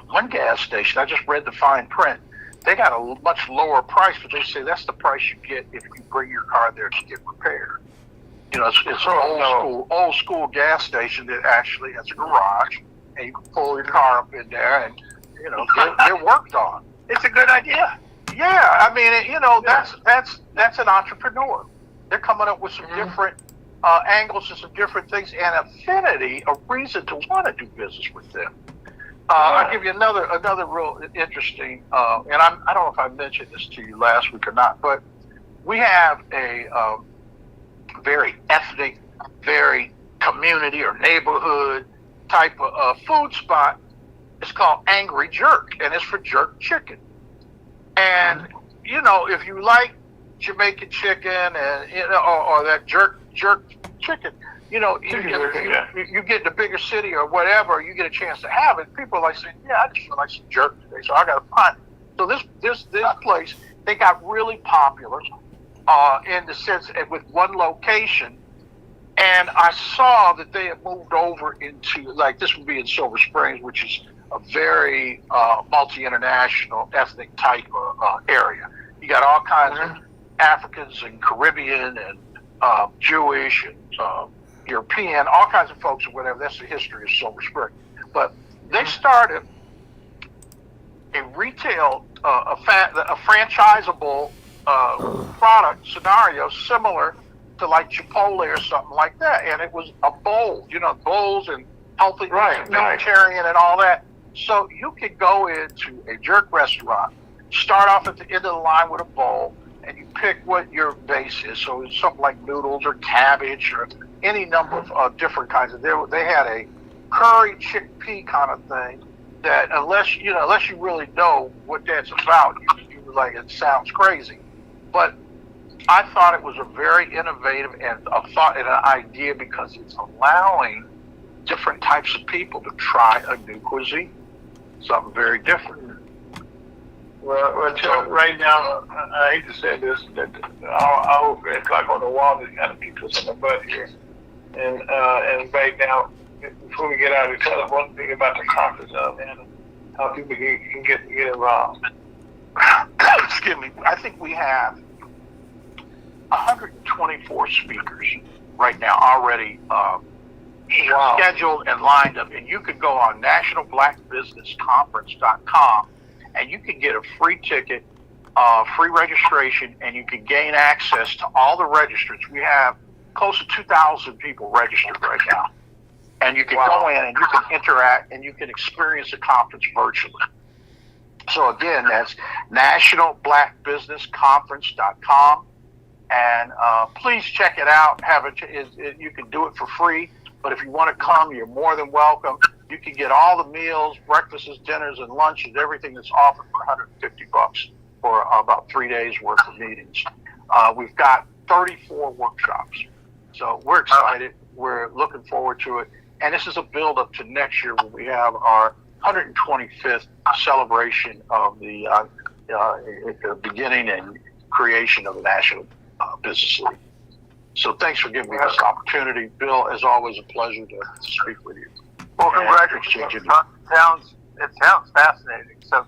one gas station, I just read the fine print, they got a much lower price, but they say that's the price you get if you bring your car there to get repaired. It's an old school gas station that actually has a garage, and you can pull your car up in there and get worked on. It's a good idea. Yeah, I mean, that's an entrepreneur. They're coming up with some different angles and some different things, and affinity, a reason to want to do business with them. I'll give you another real interesting, and I don't know if I mentioned this to you last week or not, but we have a very ethnic, very community or neighborhood type of food spot. It's called Angry Jerk, and it's for jerk chicken. And if you like Jamaican chicken and or that jerk chicken, you get in a bigger city or whatever, you get a chance to have it. People are like saying, "Yeah, I just feel like some jerk today, so I got to find it." So this place, they got really popular in the sense with one location, and I saw that they had moved over into, like, this would be in Silver Springs, which is a very multi-international ethnic type of area. You got all kinds of Africans and Caribbean and Jewish and European, all kinds of folks or whatever. That's the history of Silver Spring. But they started a retail, a franchisable product scenario similar to like Chipotle or something like that. And it was a bowl, bowls and healthy, vegetarian and all that. So you could go into a jerk restaurant, start off at the end of the line with a bowl, and you pick what your base is. So it's something like noodles or cabbage or any number of different kinds of. They had a curry chickpea kind of thing that unless you really know what that's about, you like, it sounds crazy, but I thought it was a very innovative and a thought and an idea because it's allowing different types of people to try a new cuisine, something very different. Well, Chuck, right now, I hate to say this, that our red clock on the wall is kind of keeps us in the butt here. And right now, before we get out, tell us one thing about the conference and how people can get involved. Excuse me. I think we have 124 speakers right now already scheduled and lined up. And you could go on nationalblackbusinessconference.com and you can get a free ticket, free registration, and you can gain access to all the registrants. We have close to 2,000 people registered right now. And you can go in and you can interact and you can experience the conference virtually. So again, that's nationalblackbusinessconference.com. And please check it out. You can do it for free. But if you want to come, you're more than welcome. You can get all the meals, breakfasts, dinners, and lunches, everything that's offered for $150 for about 3 days worth of meetings. We've got 34 workshops. So we're excited. We're looking forward to it. And this is a build up to next year when we have our 125th celebration of the beginning and creation of the National Business League. So thanks for giving me this opportunity. Bill, as always, a pleasure to speak with you. Well, congratulations. It sounds fascinating. So